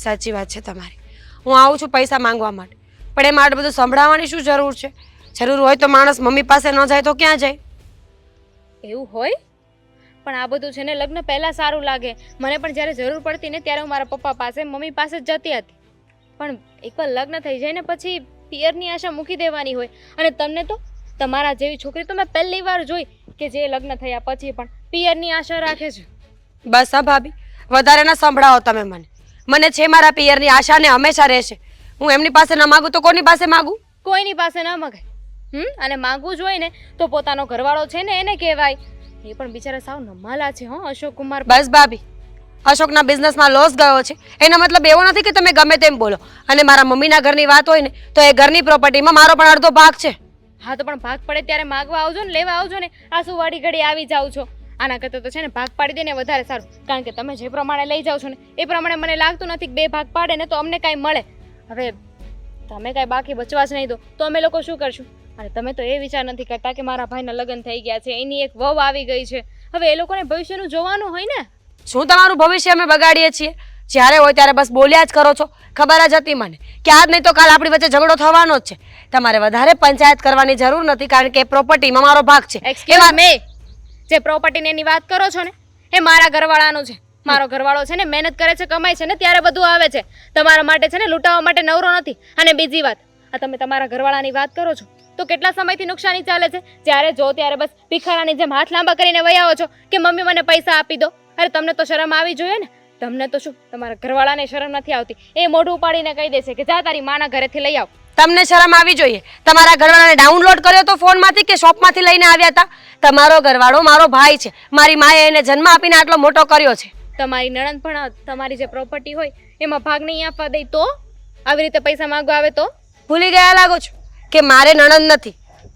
સાચી વાત છે તમારી. હું આવું છું પૈસા માંગવા માટે, પણ એમાં આટલું બધું સંભળાવવાની શું જરૂર છે? જરૂર હોય તો માણસ મમ્મી પાસે ન જાય તો ક્યાં જાય? એવું હોય? પણ આ બધું છે ને લગ્ન પહેલાં સારું લાગે. મને પણ જ્યારે જરૂર પડતી ને ત્યારે હું મારા પપ્પા પાસે, મમ્મી પાસે જ જતી હતી. પણ એકવાર લગ્ન થઈ જાય ને પછી પિયરની આશા મૂકી દેવાની હોય. અને તમને તો તમારા જેવી છોકરી તો મેં પહેલી વાર જોઈ કે જે લગ્ન થયા પછી પણ પિયરની આશા રાખે છે. બસ હા ભાભી, વધારે ના સંભળાવો તમે મને. મને છે મારા પિયરની આશા ને હંમેશા રહેશે. હું એમની પાસે ન માગું તો કોની પાસે માગું? કોઈની પાસે ન મગાય. અને માગવું જ હોય ને તો પોતાનો ઘરવાળો છે ને એને કહેવાય. એ પણ બિચારા સાવ નમાલા છે હો અશોક કુમાર. બસ ભાભી, અશોકના બિઝનેસમાં લોસ ગયો છે એનો મતલબ એવો નથી કે તમે ગમે તેમ બોલો. અને મારા મમ્મીના ઘરની વાત હોય ને તો એ ઘરની પ્રોપર્ટીમાં મારો પણ અડધો ભાગ છે. હા તો પણ ભાગ પડે ત્યારે માગવા આવજો ને, લેવા આવજો ને. આ શું વાડી ઘડી આવી જાવ છો? આના કરતાં તો છે ને ભાગ પાડી દે ને વધારે સારું. કારણ કે તમે જે પ્રમાણે લઈ જાઓ છો ને એ પ્રમાણે મને લાગતું નથી કે 2 ભાગ પાડે ને તો અમને કાંઈ મળે. હવે તમે કાંઈ બાકી બચવા જ નહીં દો તો અમે લોકો શું કરશું? અને તમે તો એ વિચાર નથી કરતા કે મારા ભાઈના લગ્ન થઈ ગયા છે, એની એક વહુ આવી ગઈ છે. હવે એ લોકોને ભવિષ્યનું જોવાનું હોય ને. શું તમારું ભવિષ્ય અમે બગાડીએ છીએ? જ્યારે હોય ત્યારે બસ બોલ્યા જ કરો છો. ખબર જ હતી મને કે આજ નહીં તો કાલ આપણી વચ્ચે ઝઘડો થવાનો જ છે. તમારે વધારે પંચાયત કરવાની જરૂર નથી કારણ કે પ્રોપર્ટીમાં મારો ભાગ છે. એક્સક્યુઝ મે, જે પ્રોપર્ટીની એની વાત કરો છો ને એ મારા ઘરવાળાનું છે. મારો ઘરવાળો છે ને મહેનત કરે છે, કમાય છે ને ત્યારે બધું આવે છે. તમારા માટે છે ને લૂંટાવા માટે નવરો નથી. અને બીજી વાત, આ તમે તમારા ઘરવાળાની વાત કરો છો તો કેટલા સમયથી નુકસાની ચાલે છે? જ્યારે જો ત્યારે બસ ભિખારાની જેમ હાથ લાંબા કરીને વહી છો કે મમ્મી મને પૈસા આપી દો. અરે તમને તો શરમ આવી જોઈએ ને. તમને તો શું તમારા ઘરવાળાને શરમ નથી આવતી? એ મોઢું ઉપાડીને કહી દેશે કે જા તારી માના ઘરેથી લઈ આવ. તમને શરમ આવી જોઈએ. તમારા ઘરવાળાને ડાઉનલોડ કર્યો તો ફોનમાંથી કે શોપમાંથી લઈને આવ્યા હતા? તમારો ઘરવાળો મારો ભાઈ છે. મારી માએ એને જન્મ આપીને આટલો મોટો કર્યો છે. તમારી નણંદ પણ તમારી જે પ્રોપર્ટી હોય એમાં ભાગ નહીં આપવા દે તો? આવી રીતે પૈસા માંગવા આવે તો? ભૂલી ગયા લાગો છો કે મારે નણંદ નથી.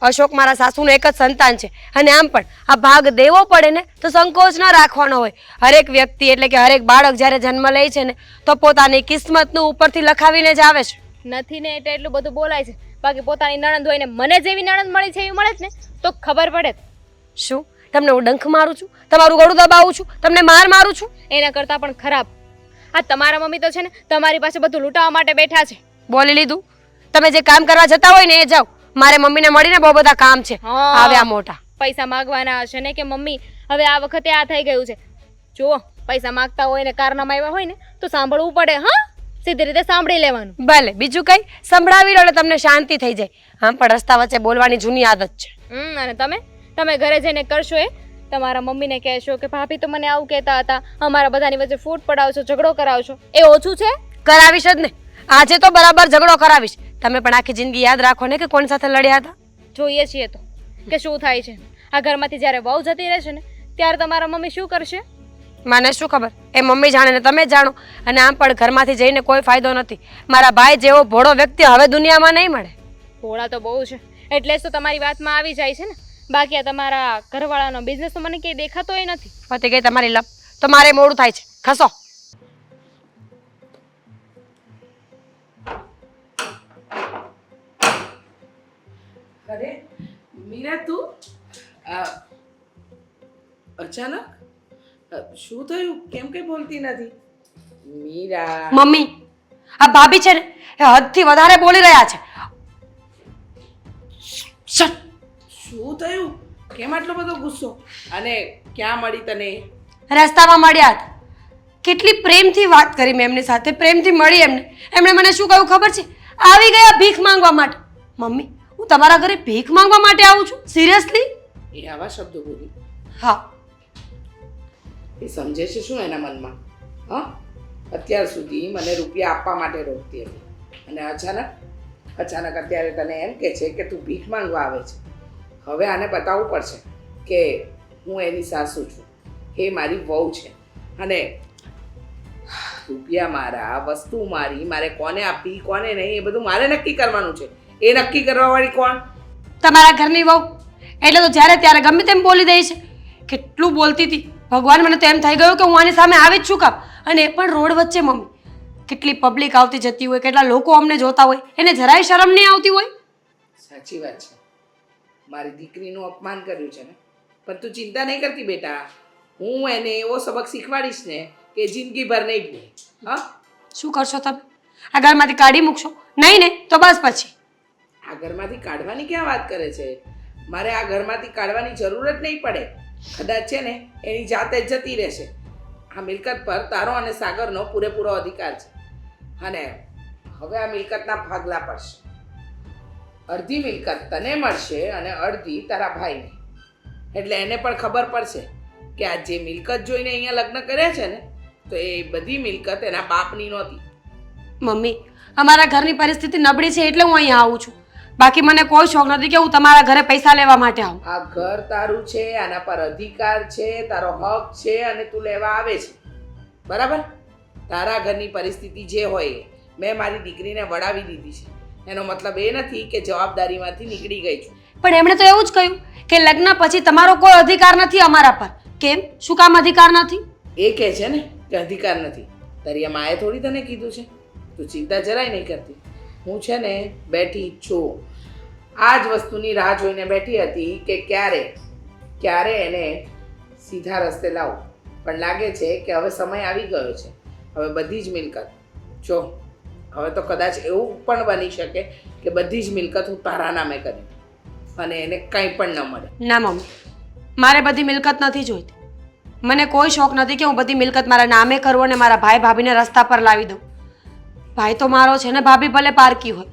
અશોક મારા સાસુનું એક જ સંતાન છે. અને આમ પણ આ ભાગ દેવો પડે ને તો સંકોચ ન રાખવાનો હોય. હરેક વ્યક્તિ એટલે કે હરેક બાળક જ્યારે જન્મ લે છે ને તો પોતાની કિસ્મતનું ઉપરથી લખાવીને જ આવે છે. નથી ને એટલે એટલું બધું બોલાય છે. બાકી પોતાની નણંદ હોય ને મને જેવી નણંદ મળી છે એવી મળે જ ને તો ખબર પડે. શું તમને હું ડંખ મારું છું? તમારું ગળું દબાવું છું? તમને માર મારું છું? એના કરતાં પણ ખરાબ આ તમારા મમ્મી તો છે ને તમારી પાસે બધું લૂંટાવા માટે બેઠા છે. બોલી લીધું. તમે જે કામ કરવા જતા હોય ને એ જાઓ. મારે મમ્મીને મળીને બહુ બધા કામ છે. આવ્યા મોટા પૈસા માંગવાના હશે ને કે મમ્મી હવે આ વખતે આ થઈ ગયું છે. જુઓ પૈસા માંગતા હોય ને કારનામા આવ્યા હોય ને તો સાંભળવું પડે. હા, સીધી રીતે સાંભળી લેવાનું. ભલે બીજું કઈ સંભળાવી લો એટલે તમને શાંતિ થઈ જાય. આમ પણ રસ્તા વચ્ચે બોલવાની જૂની આદત છે. અને તમે ઘરે જઈને કરશો એ તમારા મમ્મીને કહેશો કે ભાભી તો મને આવું કહેતા હતા, અમારા બધાની વચ્ચે ફૂટ પડાવશો, ઝઘડો કરાવશો. એ ઓછું છે? કરાવીશ જ ને. આજે તો બરાબર ઝઘડો કરાવીશ. તમે પણ આખી જિંદગી યાદ રાખો ને કે કોણ સાથે લડ્યા હતા. જોઈએ છીએ તો કે શું થાય છે. આ ઘરમાંથી જ્યારે વહુ જતી રહેશે ને ત્યારે તમારા મમ્મી શું કરશે? મને શું ખબર? એ મમ્મી જાણે ને તમે જાણો. અને આમ પણ ઘરમાંથી જઈને કોઈ ફાયદો નથી. મારા ભાઈ જેવો ભોળો વ્યક્તિ હવે દુનિયામાં નહીં મળે. ભોળા તો બહુ છે એટલે જ તો તમારી વાતમાં આવી જાય છે ને. બાકી આ તમારા ઘરવાળાનો બિઝનેસ તો મને કંઈ દેખાતો ય નથી. પતી ગઈ તમારી લપ. તો મારે મોડું થાય છે. ખસો. અરે મીરા, તું અચાનક શું થયું? કેમ કઈ બોલતી નથી? મીરા મમ્મી, આ ભાભી છે ને એ હદથી વધારે બોલી રહ્યા છે. શું થયું? કેમ આટલો બધો ગુસ્સો? અને ક્યાં મળી તને? રસ્તામાં મળ્યા હતા. કેટલી પ્રેમથી વાત કરી મેં એમની સાથે, પ્રેમથી મળી એમને. એમણે મને શું કહ્યું ખબર છે? આવી ગયા ભીખ માંગવા માટે. મમ્મી, હું તમારા ઘરે ભીખ માંગવા માટે આવું છું? સિરિયસલી? એ આવા શબ્દો બોલી? હા. એ સમજે છે શું એના મનમાં? હા, અત્યાર સુધી મને રૂપિયા આપવા માટે રોકતી હતી અને અચાનક અત્યારે તને એમ કે છે કે તું ભીખ માંગવા આવે છે. હવે આને બતાવવું પડશે કે હું એની સાસુ છું, એ મારી વહુ છે અને રૂપિયા મારા, વસ્તુ મારી, મારે કોને આપી કોને નહીં એ બધું મારે નક્કી કરવાનું છે. એ નક્કી કરવાવાળી કોણ? તમારા ઘરની વહુ. એટલે તો જ્યારે ત્યારે ગમે તેમ બોલી દે છે. કેટલું બોલતી હતી ભગવાન. મને તો એમ થઈ ગયું કે હું આની સામે આવી જ છું કામ. અને એ પણ રોડ વચ્ચે. મમ્મી, કેટલી પબ્લિક આવતી જતી હોય, કેટલા લોકો અમને જોતા હોય, એને જરાય શરમ નહીં આવતી હોય? સાચી વાત છે. મારી દીકરીનું અપમાન કર્યું છે ને, પણ તું ચિંતા નહીં કરતી બેટા. હું એને એવો સબક શીખવાડીશ ને કે જિંદગીભર નહીં ભૂલે. હા, શું કરશો તમે? આ ઘરમાંથી કાઢી મૂકશો? નહીં ને તો બસ પછી. આ ઘરમાંથી કાઢવાની ક્યાં વાત કરે છે? મારે આ ઘરમાંથી કાઢવાની જરૂર જ નહીં પડે. કદાચ છે ને એની જાતે જ જતી રહેશે. આ મિલકત પર તારો અને સાગરનો પૂરેપૂરો અધિકાર છે. અને હવે આ મિલકતના ભાગલા પડશે. અડધી મિલકત તને મળશે અને અડધી તારા ભાઈને. એટલે એને પણ ખબર પડશે કે આ જે મિલકત જોઈને અહીંયા લગ્ન કર્યા છે ને, તો એ બધી મિલકત એના બાપની નહોતી. મમ્મી, અમારા ઘરની પરિસ્થિતિ નબળી છે એટલે હું અહીંયા આવું છું. બાકી મને કોઈ શોખ નથી કે હું તમારા ઘરે પૈસા લેવા માટે આવું. આ ઘર તારું છે, આના પર અધિકાર છે, તારો હક છે અને તું લેવા આવે છે. બરાબર? તારા ઘરની પરિસ્થિતિ જે હોય મેં મારી દીકરીને વડાવી દીધી છે. એનો મતલબ એ નથી કે જવાબદારીમાંથી નીકળી ગઈ છું. પણ એમણે તો એવું જ કહ્યું કે લગ્ન પછી તમારો કોઈ અધિકાર નથી અમારા પર. કેમ? શું કામ અધિકાર નથી? એ કહે છે ને કે અધિકાર નથી. તારી આ માએ થોડી તને કીધું છે. તું ચિંતા જરાય નહીં કરતી. હું છે ને બેઠી જ છું. આ જ વસ્તુની રાહ જોઈને બેઠી હતી કે ક્યારે એને સીધા રસ્તે લાવું. પણ લાગે છે કે હવે સમય આવી ગયો છે. હવે બધી જ મિલકત જો, હવે તો કદાચ એવું પણ બની શકે કે બધી જ મિલકત હું તારા નામે કરી અને એને કંઈ પણ ન મળે. ના મમ્મી, મારે બધી મિલકત નથી જોઈતી. મને કોઈ શોખ નથી કે હું બધી મિલકત મારા નામે કરું અને મારા ભાઈ ભાભીને રસ્તા પર લાવી દઉં. ભાઈ તો મારો છે ને, ભાભી ભલે પારકી હોય,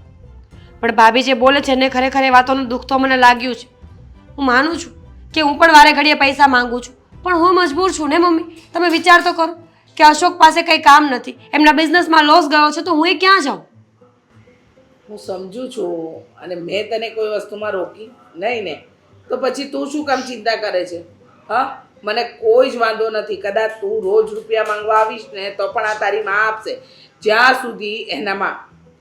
પણ ભાભી જે બોલે છે ને ખરેખર એ વાતોનું દુઃખ તો મને લાગ્યું છે. હું માનું છું કે હું પણ વારે ઘડીએ પૈસા માંગુ છું, પણ હું મજબૂર છું ને મમ્મી. તમે વિચાર તો કરો કે અશોક પાસે કંઈ કામ નથી, એમના બિઝનેસમાં લોસ ગયો છે, તો હું એ ક્યાં જાઉં? હું સમજુ છું અને મેં તને કોઈ વસ્તુમાં રોકી નહીં ને, તો પછી તું શું કામ ચિંતા કરે છે? હા, મને કોઈ જ વાંધો નથી. કદાચ તું રોજ રૂપિયા માંગવા આવીશ ને તો પણ આ તારી માં આપશે. જ્યાં સુધી એનામાં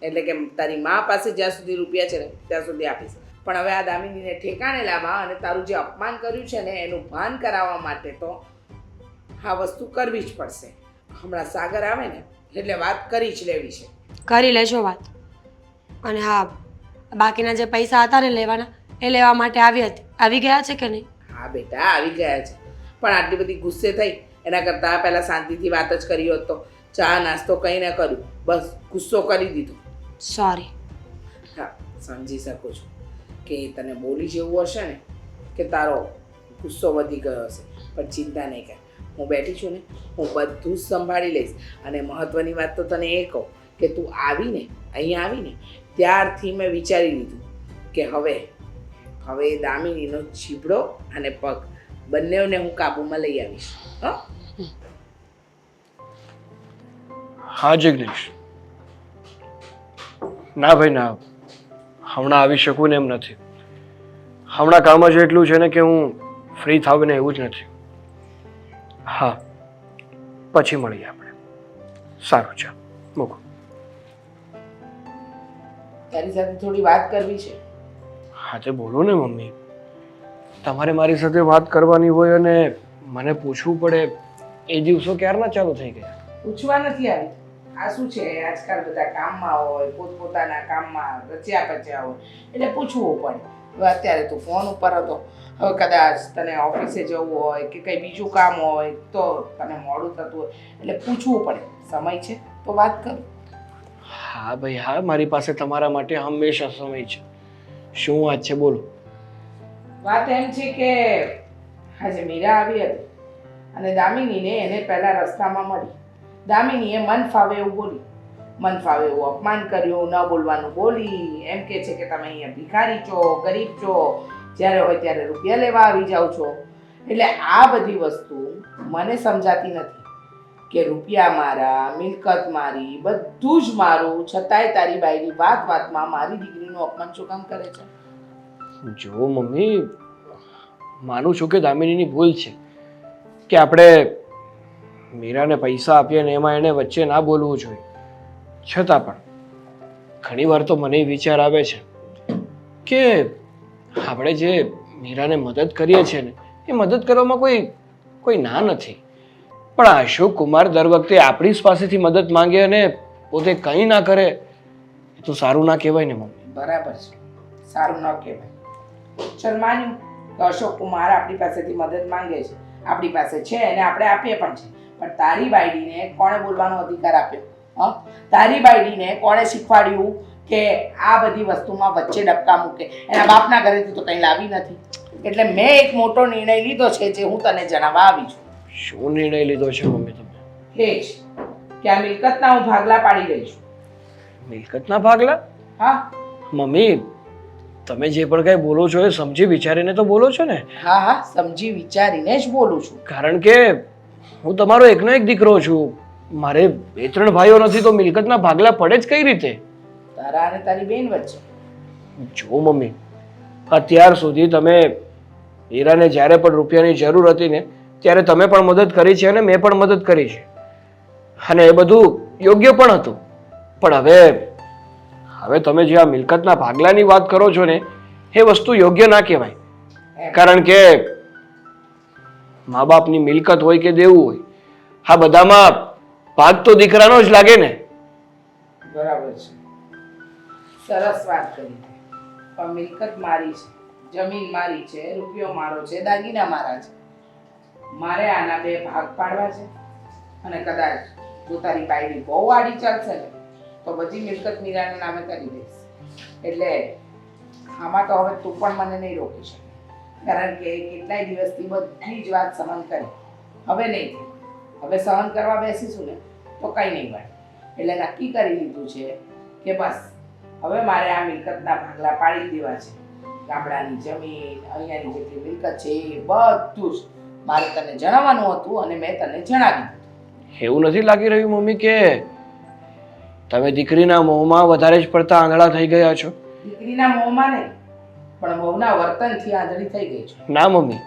એટલે કે તારી માં પાસે જ્યાં સુધી રૂપિયા છે ને ત્યાં સુધી આપીશ. પણ હવે આ દામિનીને ઠેકાણે લાવવા અને તારું જે અપમાન કર્યું છે ને એનું ભાન કરાવવા માટે તો આ વસ્તુ કરવી જ પડશે. હમણાં સાગર આવે ને એટલે વાત કરી જ લેવી છે. કરી લેજો વાત. અને હા, બાકીના જે પૈસા હતા ને લેવાના, એ લેવા માટે આવી ગયા છે કે નહીં? હા બેટા, આવી ગયા છે. પણ આટલી બધી ગુસ્સે થઈ એના કરતાં પહેલાં શાંતિથી વાત જ કરી હોત તો. ચા નાસ્તો કંઈ ન કર્યું, બસ ગુસ્સો કરી દીધો. સોરી. હા, સમજી શકું છું કે તને બોલી જેવું હશે ને કે તારો ગુસ્સો વધી ગયો હશે, પણ ચિંતા નહીં કર. હું બેઠી છું ને, હું બધું જ સંભાળી લઈશ. અને મહત્ત્વની વાત તો તને એ કહું કે તું આવીને અહીંયા આવીને ત્યારથી મેં વિચારી લીધું કે હવે દામિનીનો જીભડો અને પગ બંનેને હું કાબૂમાં લઈ આવીશ. હા જિગ્નેશ, ના ભાઈ ના, હમણાં આવી શકું ને એમ નથી. હમણાં કામ જ એટલું છે ને કે હું ફ્રી થાવ ને એવું જ નથી. હા, પછી મળીએ આપણે. સારું, ચાલ મૂકો. તારી સાથે થોડી વાત કરવી છે. હા તે બોલો ને મમ્મી. તમારે મારી સાથે વાત કરવાની હોય અને મને પૂછવું પડે એ દિવસો ક્યારના ચાલુ થઈ ગયા? પૂછવા નથી આવી. આ શું છે, આજકાલ બધા કામમાં હોય, પોતપોતાના કામમાં રચ્યા પચ્યા હોય એટલે પૂછવું પડે. હવે અત્યારે તું ફોન ઉપર હતો. હવે કદાચ તને ઓફિસે જવું હોય કે કંઈ બીજું કામ હોય તો તને મોડું થતું હોય એટલે પૂછવું પડે. સમય છે તો વાત કર. હા ભાઈ હા, મારી પાસે તમારા માટે હંમેશા સમય છે. શું વાત છે બોલો? વાત એમ છે કે આજે મીરા આવી હતી અને દામિનીને એને પહેલા રસ્તામાં મળી. દામિનીએ મન ફાવે એવું બોલી, મન ફાવે એવું અપમાન કર્યું, ન બોલવાનું બોલી. એમ કે છે કે તમે અહીંયા ભિખારી છો, ગરીબ છો, જ્યારે હોય ત્યારે રૂપિયા લેવા આવી જાઓ છો. એટલે આ બધી વસ્તુ મને સમજાતી નથી કે રૂપિયા મારા, મિલકત મારી, બધું જ મારું, છતાંય તારી બાઈની વાતમાં મારી દીકરીનું અપમાન શું કામ કરે છે? જો મમ્મી, માનું છું કે દામિનીની ભૂલ છે કે આપણે મીરાને પૈસા આપીએ ને એમાં એને વચ્ચે ના બોલવું જોઈએ. છતાં પણ ઘણી વાર તો મને વિચાર આવે છે કે આપણે જે મીરાને મદદ કરીએ છીએ ને એ મદદ કરવામાં કોઈ ના નથી. પણ અશોક કુમાર દર વખતે આપણી જ પાસેથી મદદ માંગે અને પોતે કંઈ ના કરે એ તો સારું ના કહેવાય ને મમ્મી. બરાબર છે, સારું ન કહેવાય. ચલ માન્યું કે અશોક કુમાર આપણી પાસેથી મદદ માંગે છે, આપણી પાસે છે અને આપણે આપીએ પણ છે, પણ તારી બાયડીને કોણે બોલવાનો અધિકાર આપ્યો? હા, તારી બાયડીને કોણે શીખવાડ્યું કે આ બધી વસ્તુમાં વચ્ચે ડબકા મૂકે? એના બાપના ઘરેથી તો કંઈ લાવી નથી. એટલે મેં એક મોટો નિર્ણય લીધો છે જે હું તને જણાવવા આવી છું. શું નિર્ણય લીધો છે મમ્મી તમે? એ જ કે આ મિલકતના હું ભાગલા પાડી રહી છું. મિલકતના ભાગલા? હા મમ્મી તમે જે પણ કઈ બોલો છો એ સમજી વિચારીને તો બોલો છો ને. હા હા, સમજી વિચારીને જ બોલું છું. કારણ કે હું તમારો એકનો એક દીકરો છું. મારે 2-3 ભાઈઓ નથી તો મિલકતના ભાગલા પડે જ કઈ રીતે? તારા અને તારી બેન વચ્ચે. જો મમ્મી, અત્યાર સુધી તમે હીરાને જ્યારે પણ રૂપિયાની જરૂર હતી ને ત્યારે તમે પણ મદદ કરી છે અને મેં પણ મદદ કરી છે, અને એ બધું યોગ્ય પણ હતું. પણ હવે તમે જે આ મિલકતના ભાગલાની વાત કરો છો ને એ વસ્તુ યોગ્ય ના કહેવાય. કારણ કે મા બાપની મિલકત હોય કે દેવું હોય, આ બધામાં ભાગ તો દીકરાનો જ લાગે ને. બરાબર છે, સરસ વાત કરી. પણ મિલકત મારી છે, જમીન મારી છે, રૂપિયો મારો છે, દાગીના મારા છે. મારે આના 2 ભાગ પાડવા છે. અને કદાચ જો તારી બાયડી બહુ આડી ચાલશે ને તો બધી મિલકત મીરાના નામે કરી દઈશ. એટલે આમાં તો હવે તું પણ મને નહીં રોકી શકે, કારણ કે કેટલાય દિવસથી બધી જ વાત સહન કરી. હવે નહીં થાય. હવે સહન કરવા બેસીશું ને તો કંઈ નહીં મળે. એટલે નક્કી કરી લીધું છે કે બસ હવે મારે આ મિલકતના ભાગલા પાડી દેવા છે. ગામડાની જમીન, અહીંયાની જેટલી મિલકત છે એ બધું જ મારે તને જણાવવાનું હતું અને મેં તને જણાવી દીધું. એવું નથી લાગી રહ્યું મમ્મી કે તમે દીકરીના મોહમાં વધારે જ પડતા આંધળા થઈ ગયા છો? દીકરીના મોહમાં નહીં, પણ વહુના વર્તનથી આંધળી થઈ ગઈ છે. ના મમ્મી,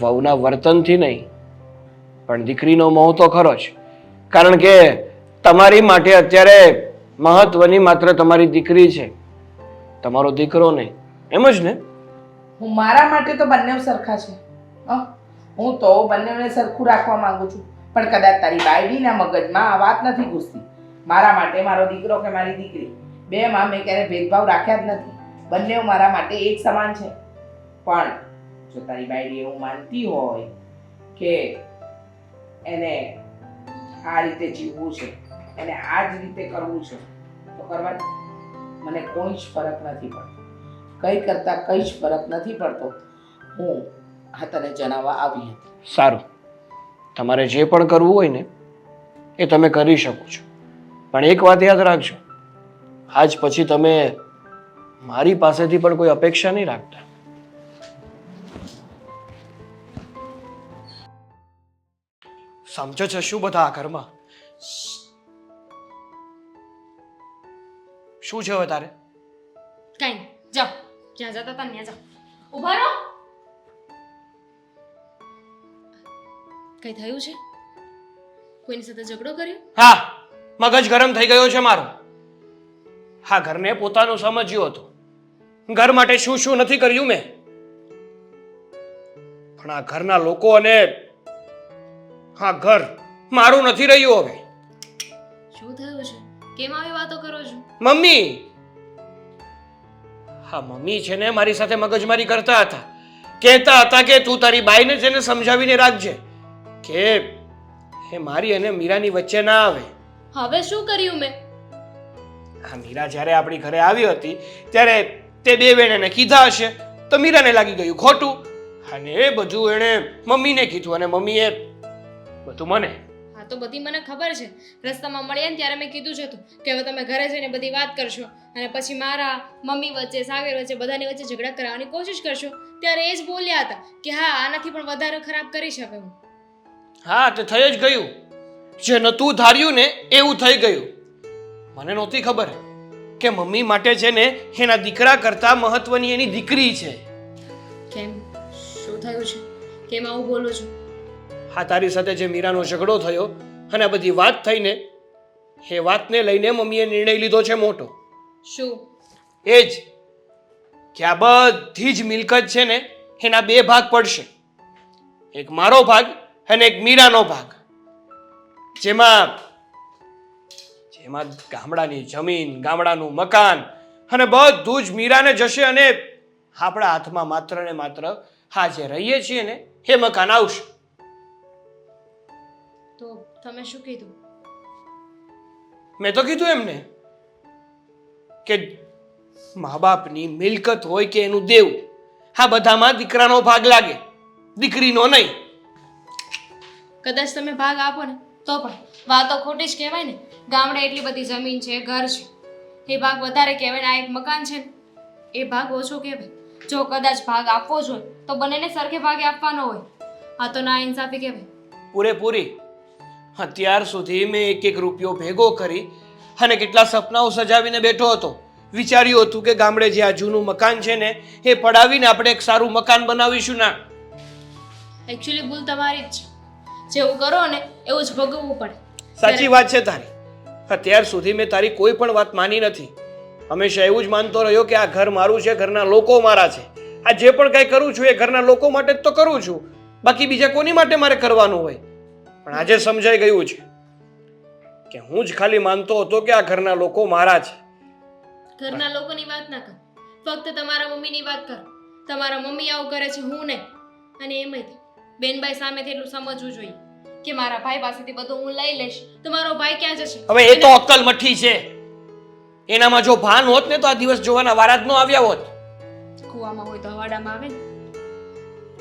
વહુના વર્તનથી નહીં, પણ દીકરીનો મોહ તો ખરો જ. કારણ કે તમારી માટે અત્યારે મહત્વની માત્ર તમારી દીકરી છે, તમારો દીકરો નહીં. એમ જ ને? હું મારા માટે તો બંને સરખા છે. હું તો બંનેને સરખું રાખવા માંગુ છું, પણ કદાચ તારી બાયડીના મગજમાં આ વાત નથી ઘૂસતી. મારા માટે મારો દીકરો કે મારી દીકરી બેમાં મેં ક્યારે ભેદભાવ રાખ્યા જ નથી. બંને મારા માટે એક સમાન છે. પણ જો તારી બાયડી એવું માનતી હોય કે એને આ રીતે જીવવું છે, એને આ જ રીતે કરવું છે તો કરવા દે. મને કોઈ જ ફરક નથી પડતો, કંઈ કરતાં કંઈ જ ફરક નથી પડતો. હું આ તને જણાવવા આવી હતી. સારું, તમારે જે પણ કરવું હોય ને એ તમે કરી શકો છો, પણ એક વાત યાદ રાખજો, આજ પછી તમે મારી પાસેથી પણ કોઈ અપેક્ષા નહીં રાખતા. સમજો છો શું બધા આ ઘરમાં? શું છે હવે તારે? કઈ જાઓ, જ્યાં જતા હતા ત્યાં જાઓ. ઊભા રહો. કઈ થયું છે? કોઈની સાથે ઝઘડો કર્યો? હા, મગજ ગરમ થઈ ગયો છે મારો. હા, ઘરને પોતાનું સમજ્યું હતું, ઘર માટે શું શું નથી કર્યું મેં, પણ આ ઘરના લોકો અને હા ઘર મારું નથી રહ્યું હવે. શું થયું છે? કેમ આવી વાતો કરો છો? મમ્મી, હા મમ્મી છે ને મારી સાથે મગજમારી કરતા હતા, કહેતા હતા કે તું તારી બાઈને છે ને સમજાવીને રાખજે કે એ મારી અને મીરાની વચ્ચે ના આવે. હવે શું કર્યું મેં? હા, મીરા જ્યારે આપણી ઘરે આવી હતી ત્યારે તે 2 બેને કીધા હશે તો મીરાને લાગી ગયું ખોટું, અને એ બધું એણે મમ્મીને કીધું અને મમ્મીએ બધું મને. હા તો બધી મને ખબર છે. રસ્તામાં મળ્યા ને ત્યારે મેં કીધું જ હતું કે હવે તમે ઘરે જઈને બધી વાત કરશો અને પછી મારા મમ્મી વચ્ચે, સાગર વચ્ચે, બધાની વચ્ચે ઝઘડા કરાવવાની કોશિશ કરશો. ત્યારે એ જ બોલ્યા હતા કે હા આનાથી પણ વધારે ખરાબ કરી શકે હું. હા, તે થઈ જ ગયું. જે નતું ધાર્યું ને એવું થઈ ગયું. મને નહોતી ખબર કે મમ્મી માટે છે ને એના દીકરા કરતા મહત્વની એની દીકરી છે. કેમ? શું થયું છે? કેમ આવું બોલો છો? હા, તારી સાથે જે મીરાનો ઝઘડો થયો અને આ બધી વાત થઈને એ વાતને લઈને મમ્મીએ નિર્ણય લીધો છે મોટો. શું? એ જ કે આ બધી જ મિલકત છે ને એના 2 ભાગ પડશે, એક મારો ભાગ અને એક મીરાનો ભાગ. જેમાં એમાં ગામડાની જમીન, ગામડાનું મકાન અને બધું જ મીરાને જશે અને આપણા હાથમાં માત્ર ને માત્ર હા જે રહીએ છીએ ને એ મકાન આવશે. તો તમે શું કીધું? મેં તો કીધું એમને કે મા બાપની મિલકત હોય કે એનું દેવું, આ બધામાં દીકરાનો ભાગ લાગે, દીકરીનો નહીં. કદાચ તમે ભાગ આપો ને તો પણ વાતો ખોટી જ કહેવાય ને. ગામડે એટલી બધી જમીન છે, ઘર છે, એ ભાગ વધારે કહેવાય ને આ એક મકાન છે ને એ ભાગ ઓછો કહેવાય. જો કદાચ ભાગ આપવો જ હોય તો બંનેને સરખે ભાગે આપવાનો હોય. આ તો ના ઇન્સાફી કહેવાય. પૂરેપૂરી. અત્યાર સુધી મેં એક એક રૂપિયો ભેગો કરી અને કેટલા સપનાઓ સજાવીને બેઠો હતો. વિચાર્યું હતું કે ગામડે જે આ જૂનું મકાન છે ને એ પડાવીને આપણે એક સારું મકાન બનાવીશું. ના, એકચ્યુઅલી ભૂલ તમારી જ છે. જેવું કરો ને એવું જ ભોગવવું પડે. સાચી વાત છે તારી. અત્યાર સુધી મેં તારી કોઈ પણ વાત માની નથી. હંમેશા એવું જ માનતો રહ્યો કે આ ઘર મારું છે, ઘરના લોકો મારા છે. આ જે પણ કંઈ કરું છું એ ઘરના લોકો માટે જ તો કરું છું, બાકી બીજા કોની માટે મારે કરવાનું હોય. પણ આજે સમજાઈ ગયું છે કે હું જ ખાલી માનતો હતો કે આ ઘરના લોકો મારા છે. ઘરના લોકોની વાત ના કર, ફક્ત તમારા મમ્મીની વાત કર. તમારા મમ્મી આવું કરે છે, હું નહીં. અને એમાંય બેનભાઈ સામેથી એટલું સમજવું જોઈએ કે મારા ભાઈ પાસેથી બધું હું લઈ લઈશ તો મારો ભાઈ ક્યાં જશે? હવે એ તો અક્કલ મઠી છે. એનામાં જો ભાન હોત ને તો આ દિવસ જોવાના વારા જ ન આવ્યા હોત. કૂવામાં હોય તો હવાડામાં આવે ને.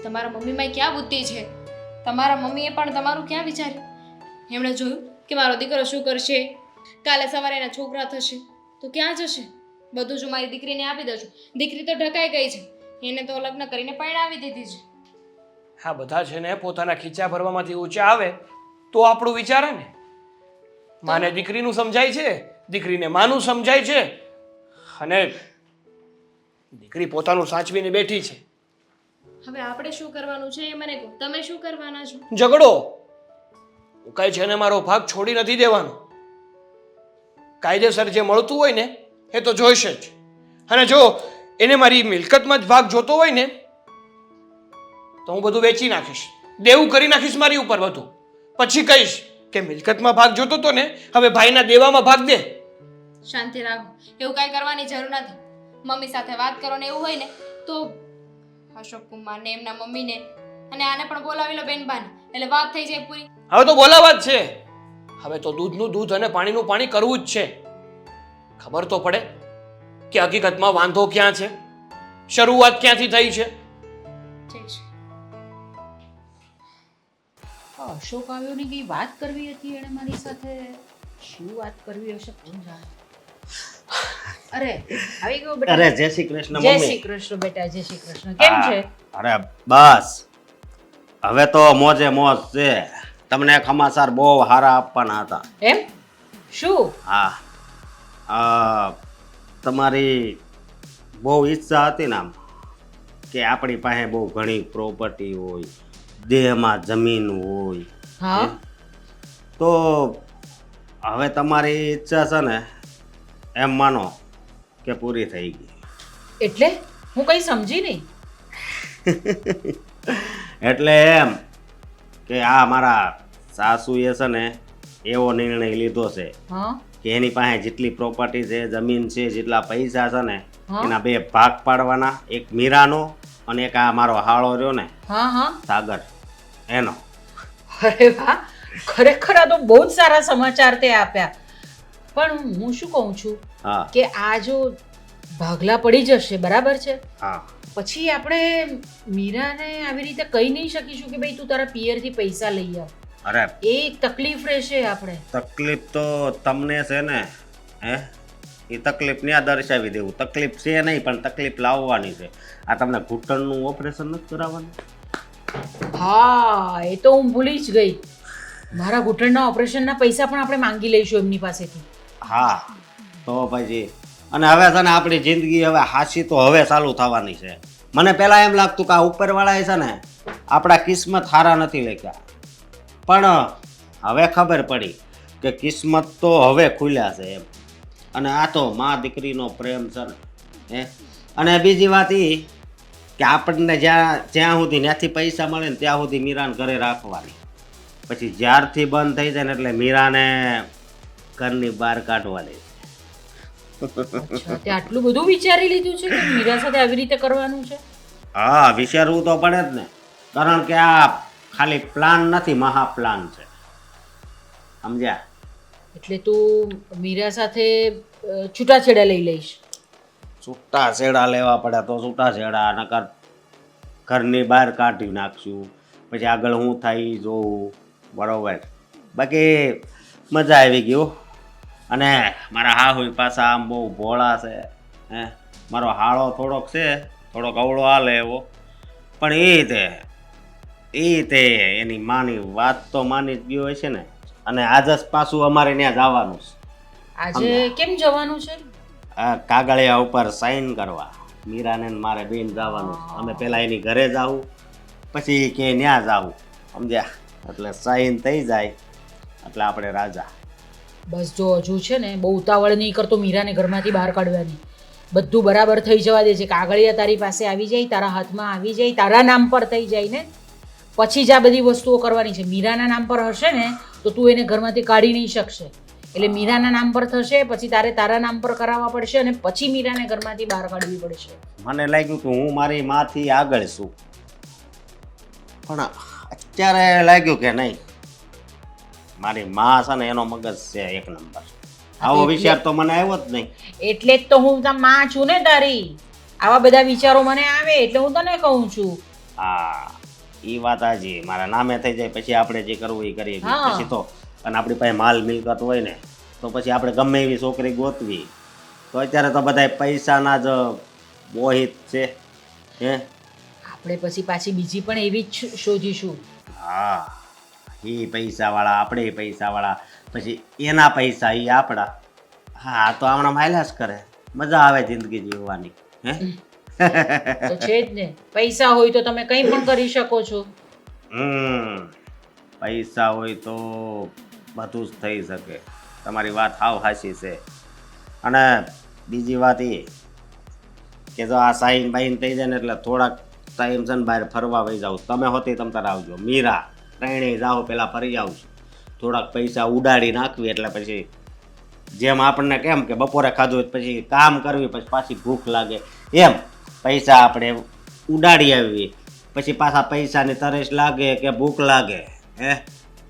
તમારા મમ્મીમાં ક્યાં બુદ્ધિ છે? તમારા મમ્મીએ પણ તમારું ક્યાં વિચાર્યું? એમણે જોયું કે મારો દીકરો શું કરશે, કાલે સવારે એના છોકરા થશે તો ક્યાં જશે? બધું જ મારી દીકરીને આપી દઉં છું. દીકરી તો ઢકાઈ ગઈ છે, એને તો લગ્ન કરીને પરણાવી દીધી છે. હા, બધા છે ને પોતાના ખીચા ભરવામાંથી ઊંચા આવે તો આપણું વિચારે ને. માને દીકરીનું સમજાય છે, દીકરીને માનું સમજાય છે, અને દીકરી પોતાનું સાચવીને બેઠી છે. હવે આપણે શું કરવાનું છે એ મને કહો. તમે શું કરવાના છો? ઝઘડો. હું કઈ છે ને મારો ભાગ છોડી નથી દેવાનો. કાયદેસર જે મળતું હોય ને એ તો જોઈશે જ. અને જો એને મારી મિલકતમાં જ ભાગ જોતો હોય ને તો હું બધું વેચી નાખીશ, દેવું કરી નાખીશ મારી ઉપર બધું. પછી કહીશ કે મિલકતમાં ભાગ જોતો તો ને, હવે ભાઈના દેવામાં ભાગ દે. શાંતિ રાખો, એવું કાંઈ કરવાની જરૂર નથી. મમ્મી સાથે વાત કરો ને એવું હોય ને તો અશોક કુમારને, એમના મમ્મીને અને આને પણ બોલાવી લો, બેનબાને, એટલે વાત થઈ જાય પૂરી. હવે તો બોલાવા જ છે. હવે તો દૂધનું દૂધ અને પાણીનું પાણી કરવું જ છે. ખબર તો પડે કે હકીકતમાં વાંધો ક્યાં છે, શરૂઆત ક્યાંથી થઈ છે. ઠીક છે. અશોક આવ્યો ને કઈ વાત કરવી હતી એણે મારી સાથે. શું વાત કરવી હશે કોણ જાણે. અરે આવી ગયો બેટા. અરે જય શ્રી કૃષ્ણ જય મમ્મી. શ્રી કૃષ્ણ બેટા, જય શ્રી કૃષ્ણ. કેમ છે? અરે બસ હવે તો મોજે મોજ છે. તમને સમાચાર બહુ સારા આપવાના હતા. એમ? શું? હા, તમારી બહુ ઈચ્છા હતી ને આમ કે આપણી પાસે બહુ ઘણી પ્રોપર્ટી હોય, દેહમાં જમીન હોય. હા, તો હવે તમારી ઈચ્છા છે ને એમ માનો કે પૂરી થઈ ગઈ. એટલે હું કઈ સમજી નહીં. એટલે એમ કે આ મારા સાસુએ છે ને એવો નિર્ણય લીધો છે હા કે એની પાસે જેટલી પ્રોપર્ટી છે, જમીન છે, જેટલા પૈસા છે ને હા. એના 2 ભાગ પાડવાના, એક મીરાનો અને એક આ મારો હાળો રહ્યો ને હા હા. સાગર એનો. અરે વાહ, ખરેખર આ તો બહુ જ સારા સમાચાર તે આપ્યા. પણ હું શું કહું છું હા કે આ જો ભાગલા પડી જશે, બરાબર છે, હા પછી આપણે મીરાને આવી રીતે કહી નહીં શકીશું કે ભાઈ તું તારા પિયરથી પૈસા લઈ આવ. અરે એ તકલીફ રહેશે આપણે. તકલીફ તો તમને છે ને, હે એ તકલીફ ત્યાં દર્શાવી દેવું. તકલીફ છે નહીં પણ તકલીફ લાવવાની છે. આ તમને ઘૂંટણનું ઓપરેશન નથી કરાવવાનું? હા, એ તો હું ભૂલી જ ગઈ. મારા ઘૂંટણના ઓપરેશનના પૈસા પણ આપણે માંગી લઈશું એમની પાસેથી. હા તો પછી અને હવે છે ને આપણી જિંદગી હવે હાસી તો હવે ચાલુ થવાની છે. મને પહેલાં એમ લાગતું કે આ ઉપરવાળાએ છે ને આપણા કિસ્મત સારા નથી લખ્યા, પણ હવે ખબર પડી કે કિસ્મત તો હવે ખુલ્યા છે એમ. અને આ તો મા દીકરીનો પ્રેમ છે ને, હે. અને બીજી વાત એ કે આપણને જ્યાં સુધી ત્યાંથી પૈસા મળે ને ત્યાં સુધી મીરાને ઘરે રાખવાની. પછી જ્યારથી બંધ થઈ જાય ને એટલે મીરાને ઘરની બહાર કાઢવાની. અચ્છા તે આટલું બધું વિચારી લીધું છે કે મીરા સાથે આવી રીતે કરવાનું છે? હા, વિચારવું તો પડે જ ને, કારણ કે આ ખાલી પ્લાન નથી, મહા પ્લાન છે, સમજ્યા? એટલે તું મીરા સાથે છૂટાછેડા લઈ લઈશ? છૂટા છેડા લેવા પડે તો છૂટા છેડા, નકર ઘરની બહાર કાઢી નાખશું, પછી આગળ શું થાય ઈ જોવું, બરોબર? બાકી મજા આવી ગઈ હો. અને મારા હાહુ પાછા આમ બહુ ભોળા છે, હે. મારો હાળો થોડોક છે, થોડોક અવળો હાલે એવો, પણ એ તે એની માની વાત તો માની જ ગયો હોય છે ને. અને આજ જ પાછું અમારે ત્યાં જવાનું છે. આજે કેમ જવાનું છે? આ કાગળિયા ઉપર સાઈન કરવા મીરાને ને મારે બેન જવાનું છે. અમે પેલા એની ઘરે જાવું, પછી કે ત્યાં જાવું, સમજ્યા? એટલે સાઈન થઈ જાય એટલે આપણે રાજા. બસ જો હજુ છે ને બહુ ઉતાવળ નહીં કરતો મીરાને ઘરમાંથી બહાર કાઢવાની. બધું બરાબર થઈ જવા દે છે. કાગળિયા તારી પાસે આવી જાય, તારા હાથમાં આવી જાય, તારા નામ પર થઈ જાય ને પછી જ આ બધી વસ્તુઓ કરવાની છે. મીરાના નામ પર હશે ને તો તું એને ઘરમાંથી કાઢી નહીં શકશે. એટલે મીરાના નામ પર થશે, પછી તારે તારા નામ પર કરાવવા પડશે અને પછી મીરાને ઘરમાંથી બહાર કાઢવી પડશે. મને લાગ્યું કે હું મારી માથી આગળ છું, પણ અત્યારે લાગ્યું કે નહીં, મારી માં છે ને એનો મગજ છે એક નંબર. આવો વિચાર તો મને આવ્યો જ નહીં. એટલે જ તો હું માં છું ને તારી. આવા બધા વિચારો મને આવે એટલે હું તને કહું છું. હા, એ વાત હાજી. મારા નામે થઈ જાય પછી આપણે જે કરવું એ કરીએ. હા. પછી તો અને આપણી પાસે માલ મિલકત હોય ને તો પછી આપણે ગમે એવી છોકરી ગોતવી તો અત્યારે તો બધા પૈસાના જ મોહિત છે, હે. આપણે પછી પાછી બીજી પણ એવી જ શોધીશું. હા, એ પૈસાવાળા, આપણે પૈસાવાળા, પછી એના પૈસા એ આપણા. હા, તો હમણાં માયલાસ કરે, મજા આવે જિંદગી જીવવાની, હે. તો છે જ ને, પૈસા હોય તો તમે કંઈ પણ કરી શકો છો. પૈસા હોય તો બધું જ થઈ શકે. તમારી વાત હાવ હાચી છે. અને બીજી વાત એ કે જો આ સાઈન બાઈન થઈ જાય ને એટલે થોડાક ટાઈમ છે ને બહાર ફરવા વહી જાવ. તમે હોતી તમ તાર આવજો, મીરા ત્રણેય જાઓ, પહેલાં ફરી આવશું. થોડાક પૈસા ઉડાડી નાખવી એટલે પછી જેમ આપણને કેમ કે બપોરે ખાધું હોય પછી કામ કરવી, પછી પાછી ભૂખ લાગે, એમ પૈસા આપણે ઉડાડી આવી, પછી પાછા પૈસાની તરસ લાગે કે ભૂખ લાગે, હે,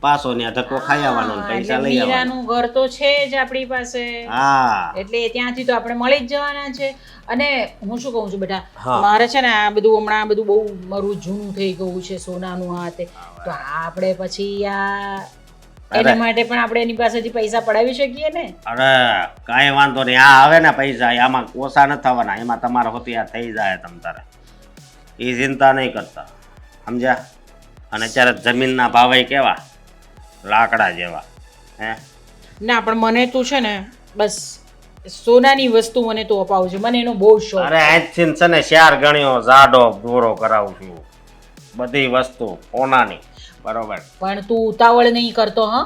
પાછો ત્યાં ધક્કો ખાઈ આવવાનો ને પૈસા લઈ આવવાના. મીરાનું ઘર તો છે જ આપણી પાસે. હા, એટલે ત્યાંથી તો આપણે મળી જ જવાના છે. અને હું શું કહું છું બેટા, હા. મારે છે ને આ બધું હમણાં બધું બહુ મારું જૂનું થઈ ગયું છે, સોનાનું આ તે. તો આપણે પછી આ એના માટે પણ આપણે એની પાસેથી પૈસા પડાવી શકીએ ને. અરે કાંઈ વાંધો નહીં. આ આવે ને પૈસા આમાં ઓછા નથી થવાના, એમાં તમારે હોતી આ થઈ જાય તમ તારે. એ ચિંતા નહીં કરતા, સમજ્યા? અને અત્યારે જમીનના ભાવે કેવા, લાકડા જેવા, હે. ના પણ મને તું છે ને બસ સોનાની વસ્તુ મને તું અપાવજો, મને એનો બહુ શોખ. અરે આજથી છે ને 4 ગણીઓ જાડો દોરો કરાવું છું, બધી વસ્તુ સોનાની, બરોબર? પણ તું ઉતાવળ નહીં કરતો, હા?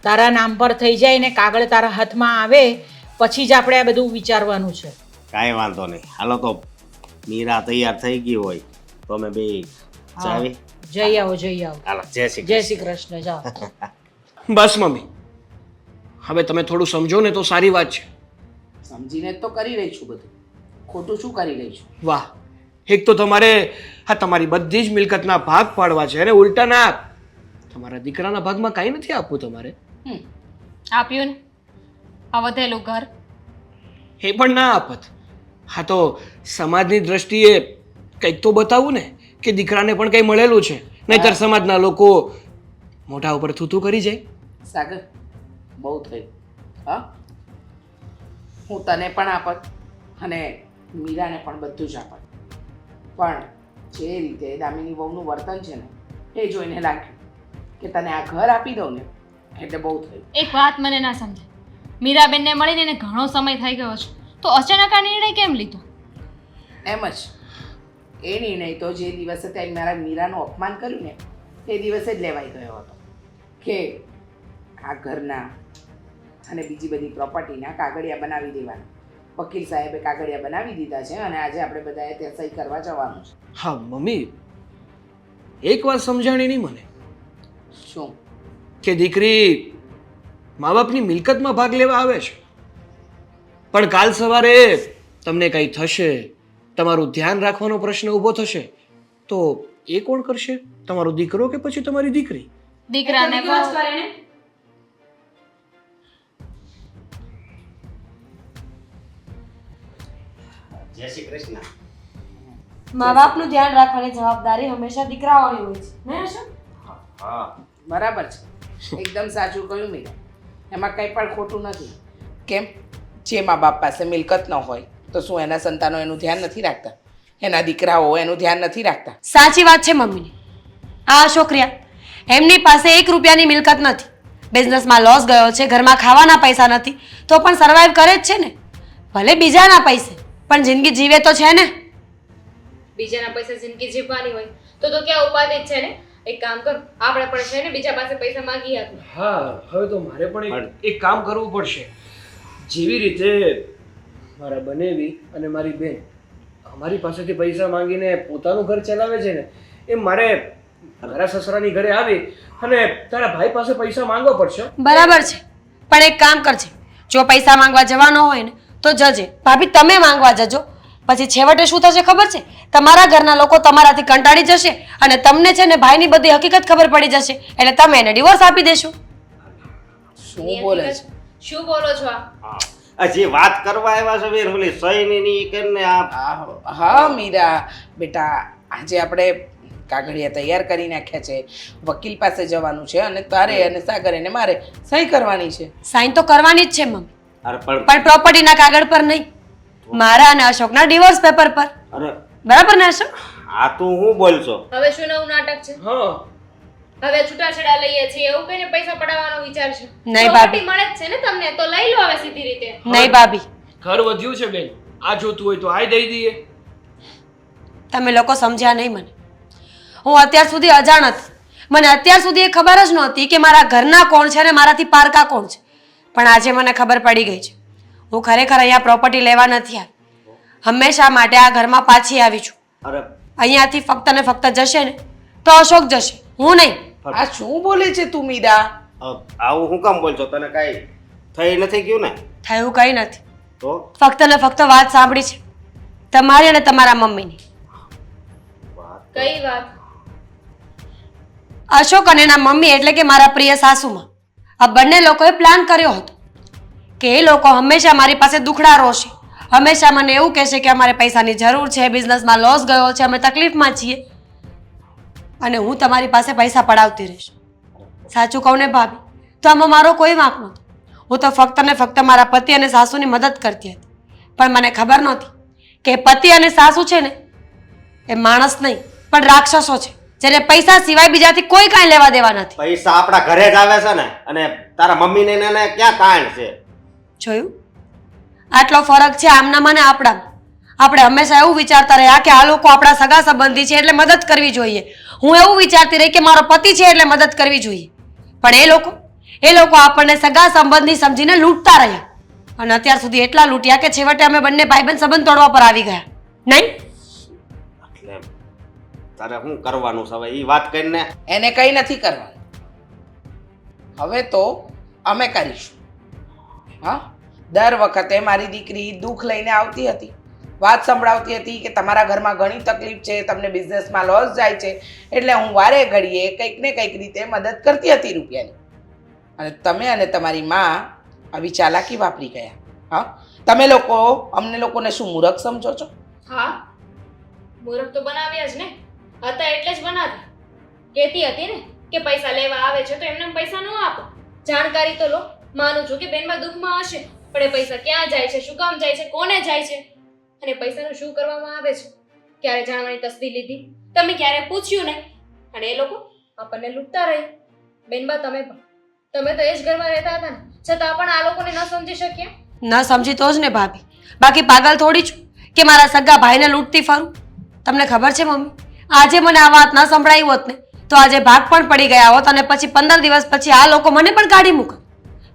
તારા નામ પર થઈ જાય ને કાગળ તારા હાથમાં આવે પછી જ આપણે આ બધું વિચારવાનું છે. કાંઈ વાંધો નહીં. હાલો તો મીરા તૈયાર થઈ ગઈ હોય તો અમે બે જાવી. જઈ આવો, જઈ આવો. હાલો, જય શ્રી જય શ્રી કૃષ્ણ. જાઓ. બસ મમ્મી, હવે તમે થોડું સમજો ને તો સારી વાત છે. સમજીને જ તો કરી રહી છું બધું, ખોટું શું કરી રહી છું? વાહ, એક તો તમારે હા તમારી બધી જ મિલકતના ભાગ પાડવા છે અને ઉલટા ના તમારા દીકરાના ભાગમાં કાંઈ નથી આપવું તમારે. આપ્યું ને આ વધેલું ઘર. એ પણ ના આપત. હા તો સમાજની દ્રષ્ટિએ કંઈક તો બતાવું ને કે દીકરાને પણ કંઈ મળેલું છે, નહીંતર સમાજના લોકો મોઢા ઉપર થૂથું કરી જાય. સાગર, બહુ થયું. હા, હું તને પણ આપત અને મીરાને પણ બધું જ આપત, પણ જે રીતે દામિની વહુનું વર્તન છે ને એ જોઈને લાગ્યું કે તને આ ઘર આપી દઉં ને એટલે બહુ થયું. એક વાત મને ના સમજાય, મીરાબેનને મળીને એને ઘણો સમય થઈ ગયો છે, તો અચાનક આ નિર્ણય કેમ લીધો? એમ જ એ નિર્ણય તો જે દિવસે ત્યાં મારા મીરાનું અપમાન કર્યું ને તે દિવસે જ લેવાઈ ગયો હતો કે આ ઘરના અને બીજી બધી પ્રોપર્ટીના કાગળિયા બનાવી દેવાના. વકીલ સાહેબે કાગળિયા બનાવી દીધા છે અને આજે આપણે બધાએ ત્યાં સહી કરવા જવાનું છે. હા મમ્મી, એક વાત સમજાણી નહીં મને શું? કે દીકરી મા બાપની મિલકતમાં ભાગ લેવા આવે છે. પણ કાલ સવારે તમને કંઈ થશે, તમારું ધ્યાન રાખવાનો પ્રશ્ન ઊભો થશે તો એ કોણ કરશે? તમારો દીકરો કે પછી તમારી દીકરી? દીકરાને દીકરો જ કરે ને. જય શ્રી કૃષ્ણ. મા બાપનું ધ્યાન રાખવાની જવાબદારી હંમેશા દીકરાઓની હોય છે ને અશોક? હા બરાબર છે, એકદમ સાચું કહ્યું મીરા. એમાં કંઈ પણ ખોટું નથી. કેમ? જે મા બાપ પાસે મિલકત ન હોય તો શું એના સંતાનો એનું ધ્યાન નથી રાખતા? એના દીકરાઓ એનું ધ્યાન નથી રાખતા? સાચી વાત છે મમ્મીની. આ છોકરીયા એમની પાસે 1 રૂપિયાની મિલકત નથી, બિઝનેસમાં લોસ ગયો છે, ઘરમાં ખાવાના પૈસા નથી, તો પણ સર્વાઈવ કરે જ છે ને. ભલે બીજાના પૈસે, પણ જિંદગી જીવે તો છે ને. બીજાના પૈસા જિંદગી જીવવાની હોય તો ક્યાં ઉપાધિ જ છે ને. એક કામ કર, આપણે પણ છે ને બીજા પાસે પૈસા માંગી આપીએ. હા, હવે તો મારે પણ એક કામ કરવું પડશે. જેવી રીતે મારા બનેવી અને મારી બેન અમારી પાસેથી પૈસા માંગીને પોતાનું ઘર ચલાવે છે ને, એમ મારે મારા સસરાની ઘરે આવી અને તારા ભાઈ પાસે પૈસા માંગવા પડશે. બરાબર છે, પણ એક કામ કરજે, જો પૈસા માંગવા જવાનો હોય ને તો જજે. ભાભી તમે માંગવા જજો, પછી છેવટે શું થશે ખબર છે? તમારા ઘરના લોકો તમારાથી કંટાળી જશે અને તમને છે ને ભાઈની બધી હકીકત ખબર પડી જશે, એટલે તમે એને ડિવોર્સ આપી દેશો. શું બોલે છે? શું બોલો છો આ? હજી વાત કરવા આવ્યા છે વીર, ઓલી સહીની ની કરીને હા મીરા બેટા, આજે આપણે કાગળિયા તૈયાર કરી નાખ્યા છે, વકીલ પાસે જવાનું છે અને તારે અને સાગર એને મારે સહી કરવાની છે. સાઈન તો કરવાની જ છે મમ્મી, અરે પણ પણ પ્રોપર્ટીના કાગળ પર નહીં, મારા અને અશોકના ડિવોર્સ પેપર પર. અરે બરાબર ને અશોક? આ તું હું બોલશો? હવે શું નવું નાટક છે? હા, હવે છૂટાછેડા લઈએ છીએ એવું કહીને પૈસા પડાવવાનો વિચાર છે? નહીં Property ભાભી. મળે જ છે ને તમને, તો લઈ લો હવે સીધી રીતે. નહીં ભાભી, ઘર વધ્યું છે બેન, આ જોતું હોય તો આ દઈ દઈએ. તમે લોકો સમજ્યા નહીં મને. હું અત્યાર સુધી અજાણ હતી, મને અત્યાર સુધી એ ખબર જ નહોતી કે મારા ઘરના કોણ છે અને મારાથી પારકા કોણ છે, પણ આજે મને ખબર પડી ગઈ છે. હું ખરેખર અહીંયા પ્રોપર્ટી લેવા નથી આવી, હંમેશા માટે આ ઘરમાં પાછી આવી છું. અરે અહીંયાથી ફક્ત ને ફક્ત જશે ને તો અશોક જશે, હું નહીં. આ શું બોલે છે તું મીરા? આવું હું કામ બોલશો? તને કઈ થઈ નથી ગયું ને? થયું કંઈ નથી, તો ફક્ત ને ફક્ત વાત સાંભળી છે તમારી અને તમારા મમ્મીની. કઈ વાત? અશોક અને એના મમ્મી એટલે કે મારા પ્રિય સાસુમાં, આ બંને લોકોએ પ્લાન કર્યો હતો કે એ લોકો હંમેશા મારી પાસે દુખડા રોશે, હંમેશા મને એવું કહેશે કે અમારે પૈસાની જરૂર છે, બિઝનેસમાં લોસ ગયો છે, અમે તકલીફમાં છીએ અને હું તમારી પાસે પૈસા પડાવતી રહીશ. સાચું કહું ને ભાભી, તો આમાં મારો કોઈ વાંક નહોતો. હું તો ફક્ત ને ફક્ત મારા પતિ અને સાસુની મદદ કરતી હતી, પણ મને ખબર નહોતી કે પતિ અને સાસુ છે ને એ માણસ નહીં પણ રાક્ષસો છે, જેને પૈસા સિવાય બીજાથી કોઈ કાંઈ લેવા દેવા નથી. પૈસા આપણા ઘરે જ આવે છે ને, અને તારા મમ્મીને ને એને ક્યાં કાંઈ છે? જોયું? આટલો ફરક છે આમનામાં ને આપણામાં. આપણે હંમેશા એવું વિચારતા રહ્યા કે આ લોકો આપણા સગા સંબંધી છે એટલે મદદ કરવી જોઈએ. હું એવું વિચારતી રહી કે મારો પતિ છે એટલે મદદ કરવી જોઈએ, પણ એ લોકો આપણને સગા સંબંધી સમજીને લૂંટતા રહ્યા અને અત્યાર સુધી એટલા લૂંટ્યા કે છેવટે અમે બંને ભાઈબંધ સંબંધ તોડવા પર આવી ગયા. નહીં? એટલે તારે શું કરવાનું છે હવે? એ વાત કરીને એને કંઈ નથી કરવાનું. હવે તો અમે કરીશું. હા, દર વખતે મારી દીકરી દુઃખ લઈને આવતી હતી, વાત સંભળાવતી હતી કે તમારા ઘરમાં ઘણી તકલીફ છે, તમને બિઝનેસમાં લોસ જાય છે, એટલે હું વારે ઘડીએ કંઈક ને કંઈક રીતે મદદ કરતી હતી રૂપિયાની. અને તમે અને તમારી માં આવી ચાલાકી વાપરી ગયા. હા, તમે લોકો અમને લોકોને શું મૂર્ખ સમજો છો? હા, મૂર્ખ તો બનાવ્યા જ ને, હતા એટલે જ બનાવી. કહેતી હતી ને કે પૈસા લેવા આવે છે તો એમને પૈસા ન આપો, જાણકારી તો લો. માનું છું કે બેનમાં દુઃખમાં હશે, પણ એ પૈસા ક્યાં જાય છે, શું કામ જાય છે, કોને જાય છે અને પૈસાનું શું કરવામાં આવે છે ક્યારે જાણવાની તસ્દી લીધી? તમે ક્યારે પૂછ્યું નહીં? અને એ લોકો આપણને લૂંટતા રહે. બેનબા તમે તો એ જ ઘરમાં રહેતા હતા ને, છતાં પણ આ લોકોને ન સમજી શક્યા? ન સમજી તો જ ને ભાભી, બાકી પાગલ થોડી છું કે મારા સગા ભાઈને લૂંટતી ફરું. તમને ખબર છે મમ્મી, આજે મને આ વાત ન સંભળાઈ હોત ને તો આજે ભાગ પણ પડી ગયા હોત અને પછી 15 દિવસ પછી આ લોકો મને પણ કાઢી મૂકત.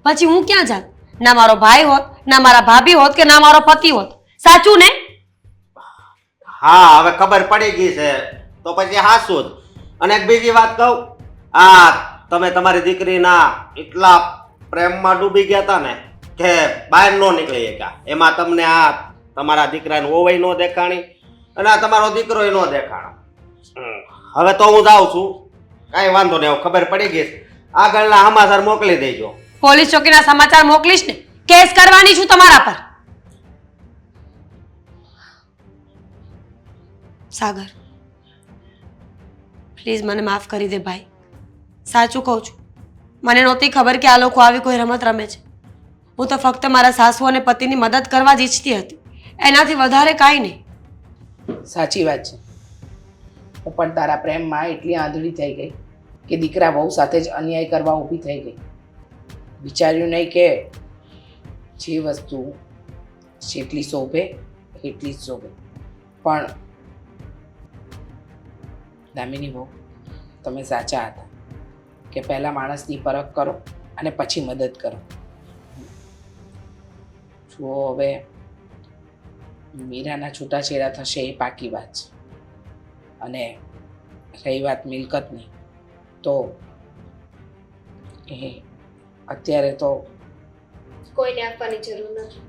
પછી હું ક્યાં જાત? ના મારો ભાઈ હોત, ના મારા ભાભી હોત કે ના મારો પતિ હોત. સાચું ને? હા, હવે ખબર પડી ગઈ છે તો પછી હાસું જ. અને એક બીજી વાત કહું, આ તમે તમારી દીકરીના એટલા પ્રેમમાં ડૂબી ગયા હતા ને કે બહાર ન નીકળી શક્યા. એમાં તમને આ તમારા દીકરાને ઓવઈ ન દેખાણી અને આ તમારો દીકરો ન દેખાણો. હવે તો હું જાઉં છું, કાંઈ વાંધો નહીં, હવે ખબર પડી ગઈ. આગળના સમાચાર મોકલી દેજો. પોલીસ ચોકીના સમાચાર મોકલીશ ને, કેસ કરવાની છું તમારા પર. સાગર, પ્લીઝ મને માફ કરી દે ભાઈ. સાચું કહું છું, મને નહોતી ખબર કે આ લોકો આવી કોઈ રમત રમે છે. હું તો ફક્ત મારા સાસુ અને પતિની મદદ કરવા જ ઈચ્છતી હતી, એનાથી વધારે કાંઈ નહીં. સાચી વાત છે. હું પણ તારા પ્રેમમાં એટલી આંધળી થઈ ગઈ કે દીકરા વહુ સાથે જ અન્યાય કરવા ઊભી થઈ ગઈ. વિચાર્યું નહીં કે જે વસ્તુ જેટલી શોભે એટલી જ શોભે. પણ દામિની વહુ, તમે સાચા હતા કે પહેલાં માણસની પરખ કરો અને પછી મદદ કરો. જુઓ, હવે મીરાના છૂટાછેડા થશે એ પાકી વાત છે. અને રહી વાત મિલકતની, તો એ અત્યારે તો કોઈને આપવાની જરૂર નથી.